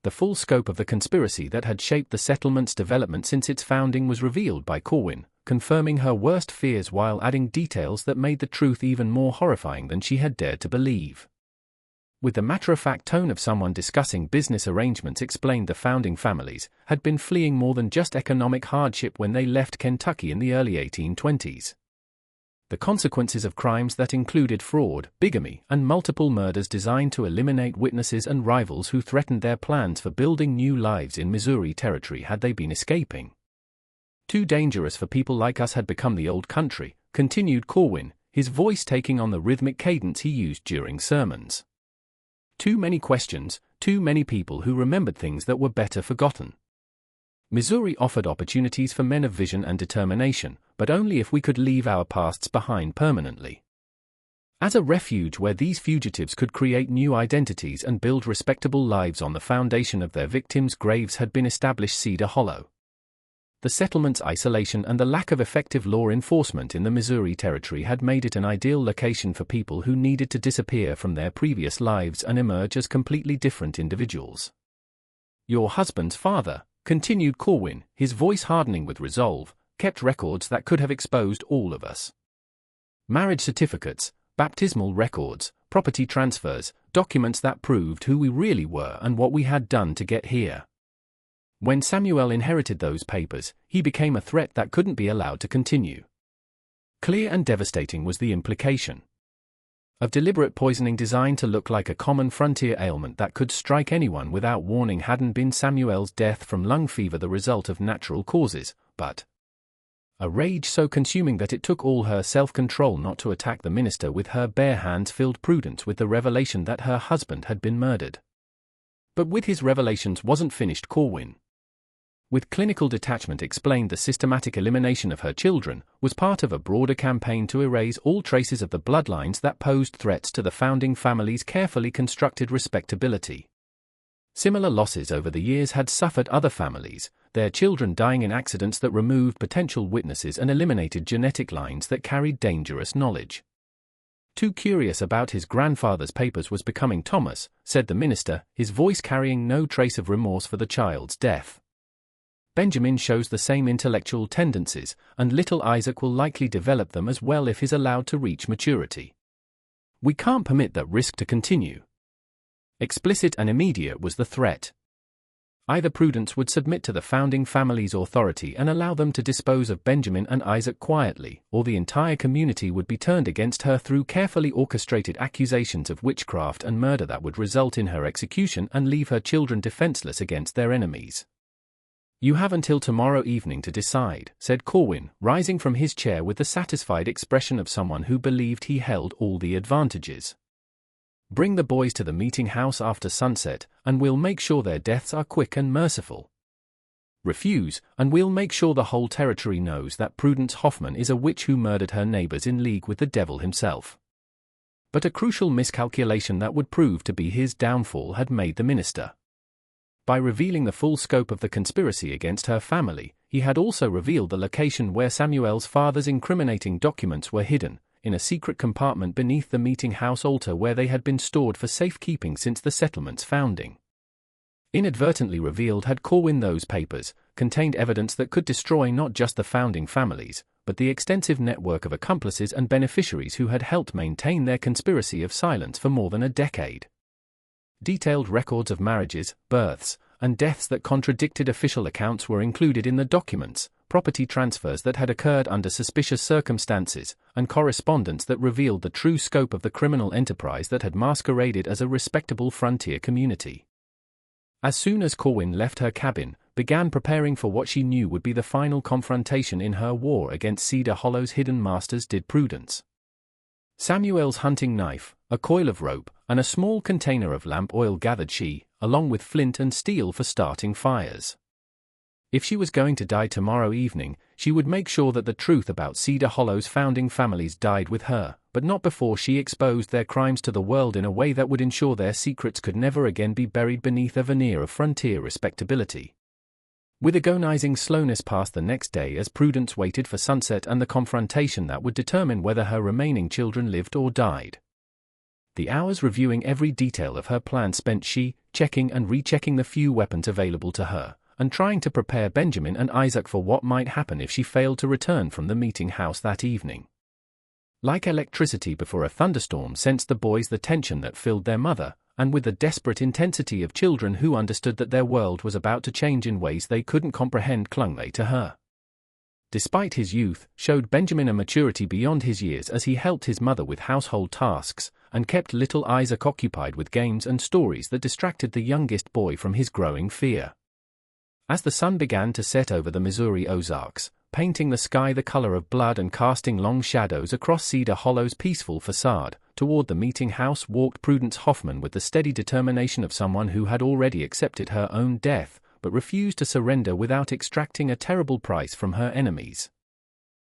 The full scope of the conspiracy that had shaped the settlement's development since its founding was revealed by Corwin, confirming her worst fears while adding details that made the truth even more horrifying than she had dared to believe. With the matter-of-fact tone of someone discussing business arrangements, explained the founding families had been fleeing more than just economic hardship when they left Kentucky in the early 1820s. The consequences of crimes that included fraud, bigamy, and multiple murders designed to eliminate witnesses and rivals who threatened their plans for building new lives in Missouri Territory had they been escaping. "Too dangerous for people like us had become the old country," continued Corwin, his voice taking on the rhythmic cadence he used during sermons. "Too many questions, too many people who remembered things that were better forgotten. Missouri offered opportunities for men of vision and determination, but only if we could leave our pasts behind permanently. As a refuge where these fugitives could create new identities and build respectable lives on the foundation of their victims' graves had been established Cedar Hollow. The settlement's isolation and the lack of effective law enforcement in the Missouri Territory had made it an ideal location for people who needed to disappear from their previous lives and emerge as completely different individuals. Your husband's father," continued Corwin, his voice hardening with resolve, "kept records that could have exposed all of us. Marriage certificates, baptismal records, property transfers, documents that proved who we really were and what we had done to get here. When Samuel inherited those papers, he became a threat that couldn't be allowed to continue. Clear and devastating was the implication of deliberate poisoning designed to look like a common frontier ailment that could strike anyone without warning. Hadn't been Samuel's death from lung fever the result of natural causes, but a rage so consuming that it took all her self-control not to attack the minister with her bare hands. Filled Prudence with the revelation that her husband had been murdered. But with his revelations wasn't finished. Corwin, with clinical detachment, explained the systematic elimination of her children was part of a broader campaign to erase all traces of the bloodlines that posed threats to the founding family's carefully constructed respectability. Similar losses over the years had suffered other families, their children dying in accidents that removed potential witnesses and eliminated genetic lines that carried dangerous knowledge. Too curious about his grandfather's papers was becoming Thomas, said the minister, his voice carrying no trace of remorse for the child's death. Benjamin shows the same intellectual tendencies, and little Isaac will likely develop them as well if he's allowed to reach maturity. We can't permit that risk to continue. Explicit and immediate was the threat. Either Prudence would submit to the founding family's authority and allow them to dispose of Benjamin and Isaac quietly, or the entire community would be turned against her through carefully orchestrated accusations of witchcraft and murder that would result in her execution and leave her children defenseless against their enemies. You have until tomorrow evening to decide, said Corwin, rising from his chair with the satisfied expression of someone who believed he held all the advantages. Bring the boys to the meeting house after sunset, and we'll make sure their deaths are quick and merciful. Refuse, and we'll make sure the whole territory knows that Prudence Hoffman is a witch who murdered her neighbors in league with the devil himself. But a crucial miscalculation that would prove to be his downfall had made the minister. By revealing the full scope of the conspiracy against her family, he had also revealed the location where Samuel's father's incriminating documents were hidden, in a secret compartment beneath the meeting house altar where they had been stored for safekeeping since the settlement's founding. Inadvertently revealed had Corwin, those papers contained evidence that could destroy not just the founding families, but the extensive network of accomplices and beneficiaries who had helped maintain their conspiracy of silence for more than a decade. Detailed records of marriages, births, and deaths that contradicted official accounts were included in the documents, property transfers that had occurred under suspicious circumstances, and correspondence that revealed the true scope of the criminal enterprise that had masqueraded as a respectable frontier community. As soon as Corwin left her cabin, began preparing for what she knew would be the final confrontation in her war against Cedar Hollow's hidden masters, did Prudence. Samuel's hunting knife, a coil of rope, and a small container of lamp oil gathered she, along with flint and steel for starting fires. If she was going to die tomorrow evening, she would make sure that the truth about Cedar Hollow's founding families died with her, but not before she exposed their crimes to the world in a way that would ensure their secrets could never again be buried beneath a veneer of frontier respectability. With agonizing slowness passed the next day as Prudence waited for sunset and the confrontation that would determine whether her remaining children lived or died. The hours reviewing every detail of her plan spent she, checking and rechecking the few weapons available to her, and trying to prepare Benjamin and Isaac for what might happen if she failed to return from the meeting house that evening. Like electricity before a thunderstorm sensed the boys the tension that filled their mother, and with the desperate intensity of children who understood that their world was about to change in ways they couldn't comprehend, clung they to her. Despite his youth, showed Benjamin a maturity beyond his years as he helped his mother with household tasks, and kept little Isaac occupied with games and stories that distracted the youngest boy from his growing fear. As the sun began to set over the Missouri Ozarks, painting the sky the color of blood and casting long shadows across Cedar Hollow's peaceful facade, toward the meeting house walked Prudence Hoffman with the steady determination of someone who had already accepted her own death, but refused to surrender without extracting a terrible price from her enemies.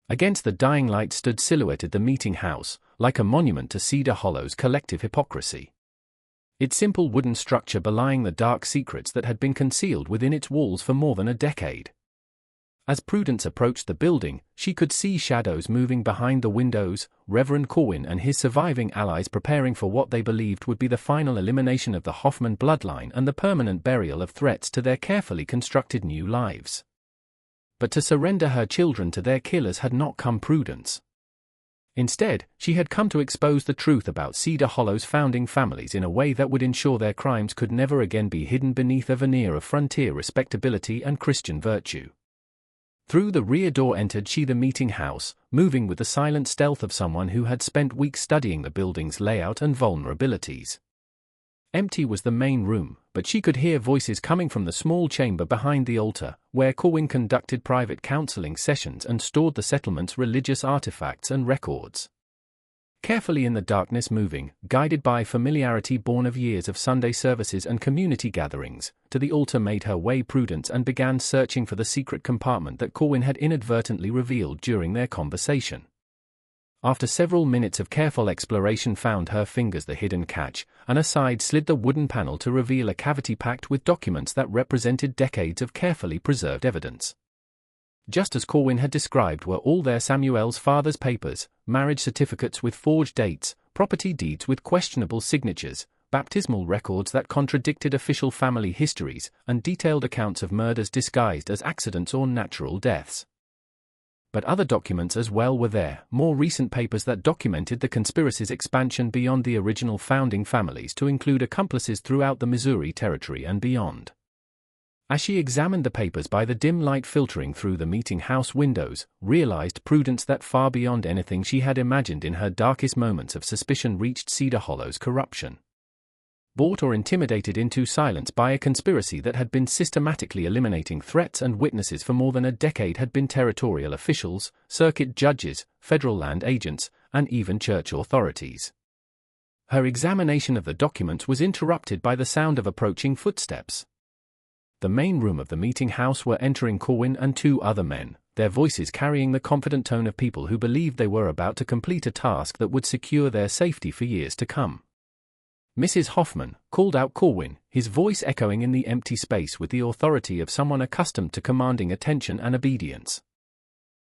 Against the dying light stood silhouetted the meeting house, like a monument to Cedar Hollow's collective hypocrisy. Its simple wooden structure belying the dark secrets that had been concealed within its walls for more than a decade. As Prudence approached the building, she could see shadows moving behind the windows, Reverend Corwin and his surviving allies preparing for what they believed would be the final elimination of the Hoffman bloodline and the permanent burial of threats to their carefully constructed new lives. But to surrender her children to their killers had not come Prudence. Instead, she had come to expose the truth about Cedar Hollow's founding families in a way that would ensure their crimes could never again be hidden beneath a veneer of frontier respectability and Christian virtue. Through the rear door entered she, the meeting house, moving with the silent stealth of someone who had spent weeks studying the building's layout and vulnerabilities. Empty was the main room, but she could hear voices coming from the small chamber behind the altar, where Corwin conducted private counseling sessions and stored the settlement's religious artifacts and records. Carefully in the darkness, moving, guided by familiarity born of years of Sunday services and community gatherings, to the altar made her way Prudence and began searching for the secret compartment that Corwin had inadvertently revealed during their conversation. After several minutes of careful exploration, found her fingers the hidden catch, and aside slid the wooden panel to reveal a cavity packed with documents that represented decades of carefully preserved evidence. Just as Corwin had described were all their Samuel's father's papers, marriage certificates with forged dates, property deeds with questionable signatures, baptismal records that contradicted official family histories, and detailed accounts of murders disguised as accidents or natural deaths. But other documents as well were there, more recent papers that documented the conspiracy's expansion beyond the original founding families to include accomplices throughout the Missouri Territory and beyond. As she examined the papers by the dim light filtering through the meeting house windows, realized Prudence that far beyond anything she had imagined in her darkest moments of suspicion reached Cedar Hollow's corruption. Bought or intimidated into silence by a conspiracy that had been systematically eliminating threats and witnesses for more than a decade had been territorial officials, circuit judges, federal land agents, and even church authorities. Her examination of the documents was interrupted by the sound of approaching footsteps. The main room of the meeting house were entering Corwin and two other men, their voices carrying the confident tone of people who believed they were about to complete a task that would secure their safety for years to come. "Mrs. Hoffman," called out Corwin, his voice echoing in the empty space with the authority of someone accustomed to commanding attention and obedience.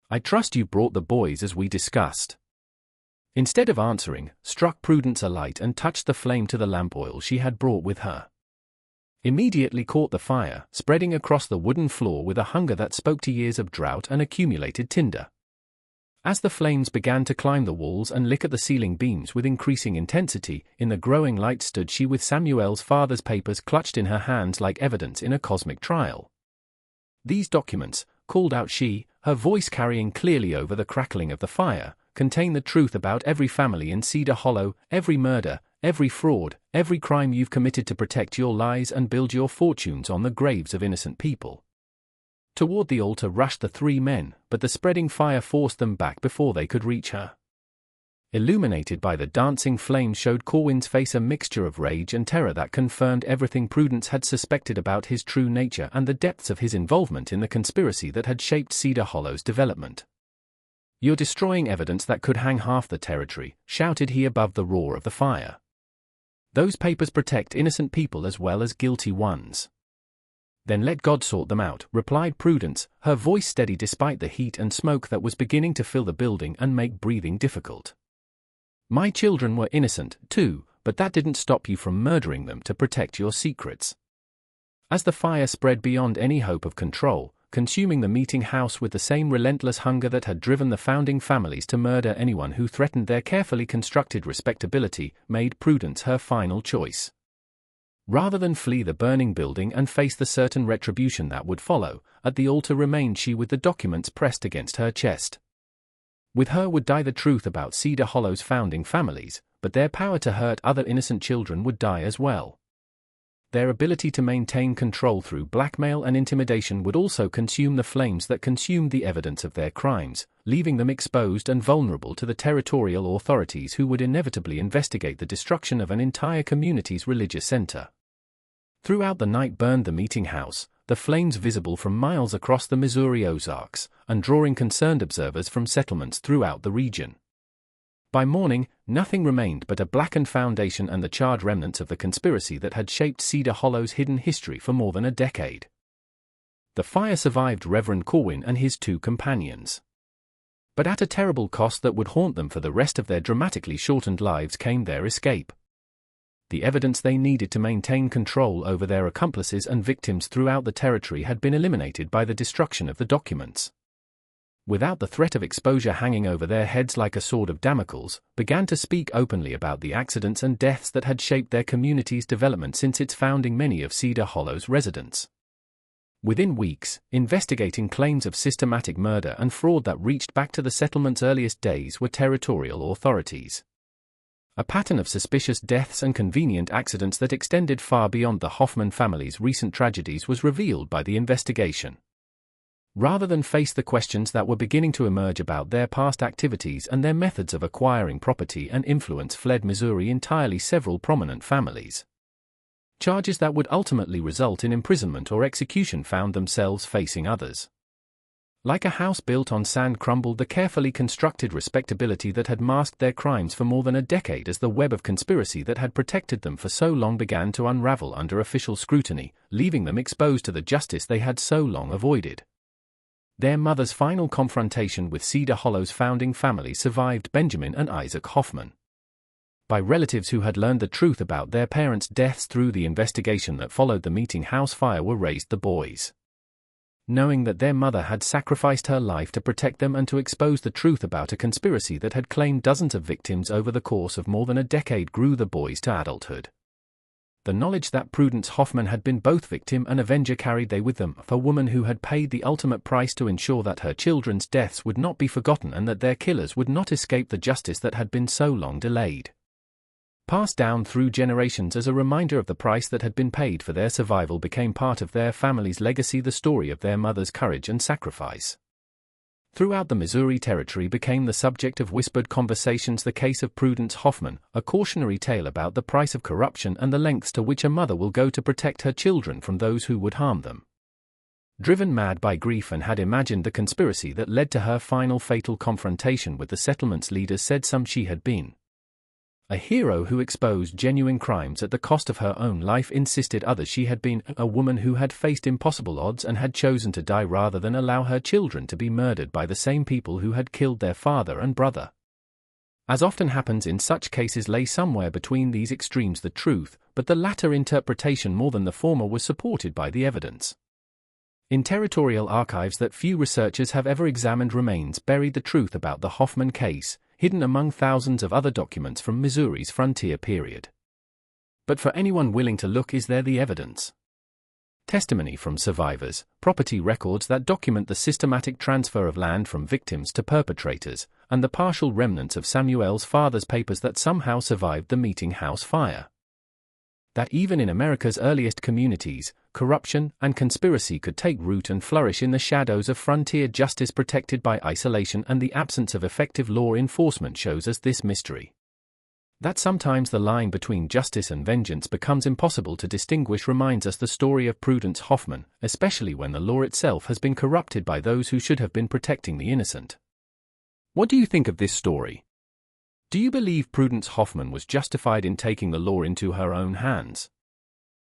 "I trust you brought the boys as we discussed." Instead of answering, struck Prudence a light and touched the flame to the lamp oil she had brought with her. Immediately caught the fire, spreading across the wooden floor with a hunger that spoke to years of drought and accumulated tinder. As the flames began to climb the walls and lick at the ceiling beams with increasing intensity, in the growing light stood she with Samuel's father's papers clutched in her hands like evidence in a cosmic trial. "These documents," called out she, her voice carrying clearly over the crackling of the fire, "contain the truth about every family in Cedar Hollow, every murder, every fraud, every crime you've committed to protect your lies and build your fortunes on the graves of innocent people." Toward the altar rushed the three men, but the spreading fire forced them back before they could reach her. Illuminated by the dancing flames showed Corwin's face a mixture of rage and terror that confirmed everything Prudence had suspected about his true nature and the depths of his involvement in the conspiracy that had shaped Cedar Hollow's development. "You're destroying evidence that could hang half the territory," shouted he above the roar of the fire. "Those papers protect innocent people as well as guilty ones." "Then let God sort them out," replied Prudence, her voice steady despite the heat and smoke that was beginning to fill the building and make breathing difficult. "My children were innocent, too, but that didn't stop you from murdering them to protect your secrets." As the fire spread beyond any hope of control, consuming the meeting house with the same relentless hunger that had driven the founding families to murder anyone who threatened their carefully constructed respectability, made Prudence her final choice. Rather than flee the burning building and face the certain retribution that would follow, at the altar remained she with the documents pressed against her chest. With her would die the truth about Cedar Hollow's founding families, but their power to hurt other innocent children would die as well. Their ability to maintain control through blackmail and intimidation would also consume the flames that consumed the evidence of their crimes, leaving them exposed and vulnerable to the territorial authorities who would inevitably investigate the destruction of an entire community's religious center. Throughout the night burned the meeting house, the flames visible from miles across the Missouri Ozarks, and drawing concerned observers from settlements throughout the region. By morning, nothing remained but a blackened foundation and the charred remnants of the conspiracy that had shaped Cedar Hollow's hidden history for more than a decade. The fire survived Reverend Corwin and his two companions. But at a terrible cost that would haunt them for the rest of their dramatically shortened lives came their escape. The evidence they needed to maintain control over their accomplices and victims throughout the territory had been eliminated by the destruction of the documents. without the threat of exposure hanging over their heads like a sword of Damocles, began to speak openly about the accidents and deaths that had shaped their community's development since its founding. Many of Cedar Hollow's residents, within weeks, investigating claims of systematic murder and fraud that reached back to the settlement's earliest days, were territorial authorities. A pattern of suspicious deaths and convenient accidents that extended far beyond the Hoffman family's recent tragedies was revealed by the investigation. Rather than face the questions that were beginning to emerge about their past activities and their methods of acquiring property and influence, fled Missouri entirely. Several prominent families, charges that would ultimately result in imprisonment or execution, found themselves facing others. Like a house built on sand crumbled the carefully constructed respectability that had masked their crimes for more than a decade, as the web of conspiracy that had protected them for so long began to unravel under official scrutiny, leaving them exposed to the justice they had so long avoided. Their mother's final confrontation with Cedar Hollow's founding family survived Benjamin and Isaac Hoffman by relatives who had learned the truth about their parents' deaths through the investigation that followed the meeting house fire. Were raised the boys, knowing that their mother had sacrificed her life to protect them and to expose the truth about a conspiracy that had claimed dozens of victims over the course of more than a decade, grew the boys to adulthood. The knowledge that Prudence Hoffman had been both victim and avenger carried they with them, a woman who had paid the ultimate price to ensure that her children's deaths would not be forgotten and that their killers would not escape the justice that had been so long delayed. Passed down through generations as a reminder of the price that had been paid for their survival, became part of their family's legacy. The story of their mother's courage and sacrifice throughout the Missouri Territory became the subject of whispered conversations. The case of Prudence Hoffman, a cautionary tale about the price of corruption and the lengths to which a mother will go to protect her children from those who would harm them. Driven mad by grief, and had imagined the conspiracy that led to her final fatal confrontation with the settlement's leaders, said some she had been a hero who exposed genuine crimes at the cost of her own life, insisted others she had been a woman who had faced impossible odds and had chosen to die rather than allow her children to be murdered by the same people who had killed their father and brother. As often happens in such cases, lay somewhere between these extremes the truth, but the latter interpretation more than the former was supported by the evidence in territorial archives that few researchers have ever examined remains buried. The truth about the Hoffman case, hidden among thousands of other documents from Missouri's frontier period. But for anyone willing to look, is there the evidence? Testimony from survivors, property records that document the systematic transfer of land from victims to perpetrators, and the partial remnants of Samuel's father's papers that somehow survived the meeting house fire. That even in America's earliest communities, corruption and conspiracy could take root and flourish in the shadows of frontier justice, protected by isolation and the absence of effective law enforcement, shows us this mystery. That sometimes the line between justice and vengeance becomes impossible to distinguish reminds us the story of Prudence Hoffman, especially when the law itself has been corrupted by those who should have been protecting the innocent. What do you think of this story? Do you believe Prudence Hoffman was justified in taking the law into her own hands?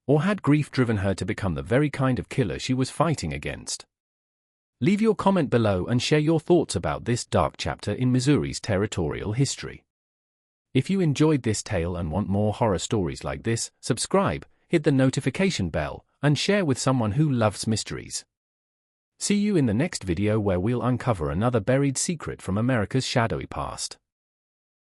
Or had grief driven her to become the very kind of killer she was fighting against? Leave your comment below and share your thoughts about this dark chapter in Missouri's territorial history. If you enjoyed this tale and want more horror stories like this, subscribe, hit the notification bell, and share with someone who loves mysteries. See you in the next video, where we'll uncover another buried secret from America's shadowy past.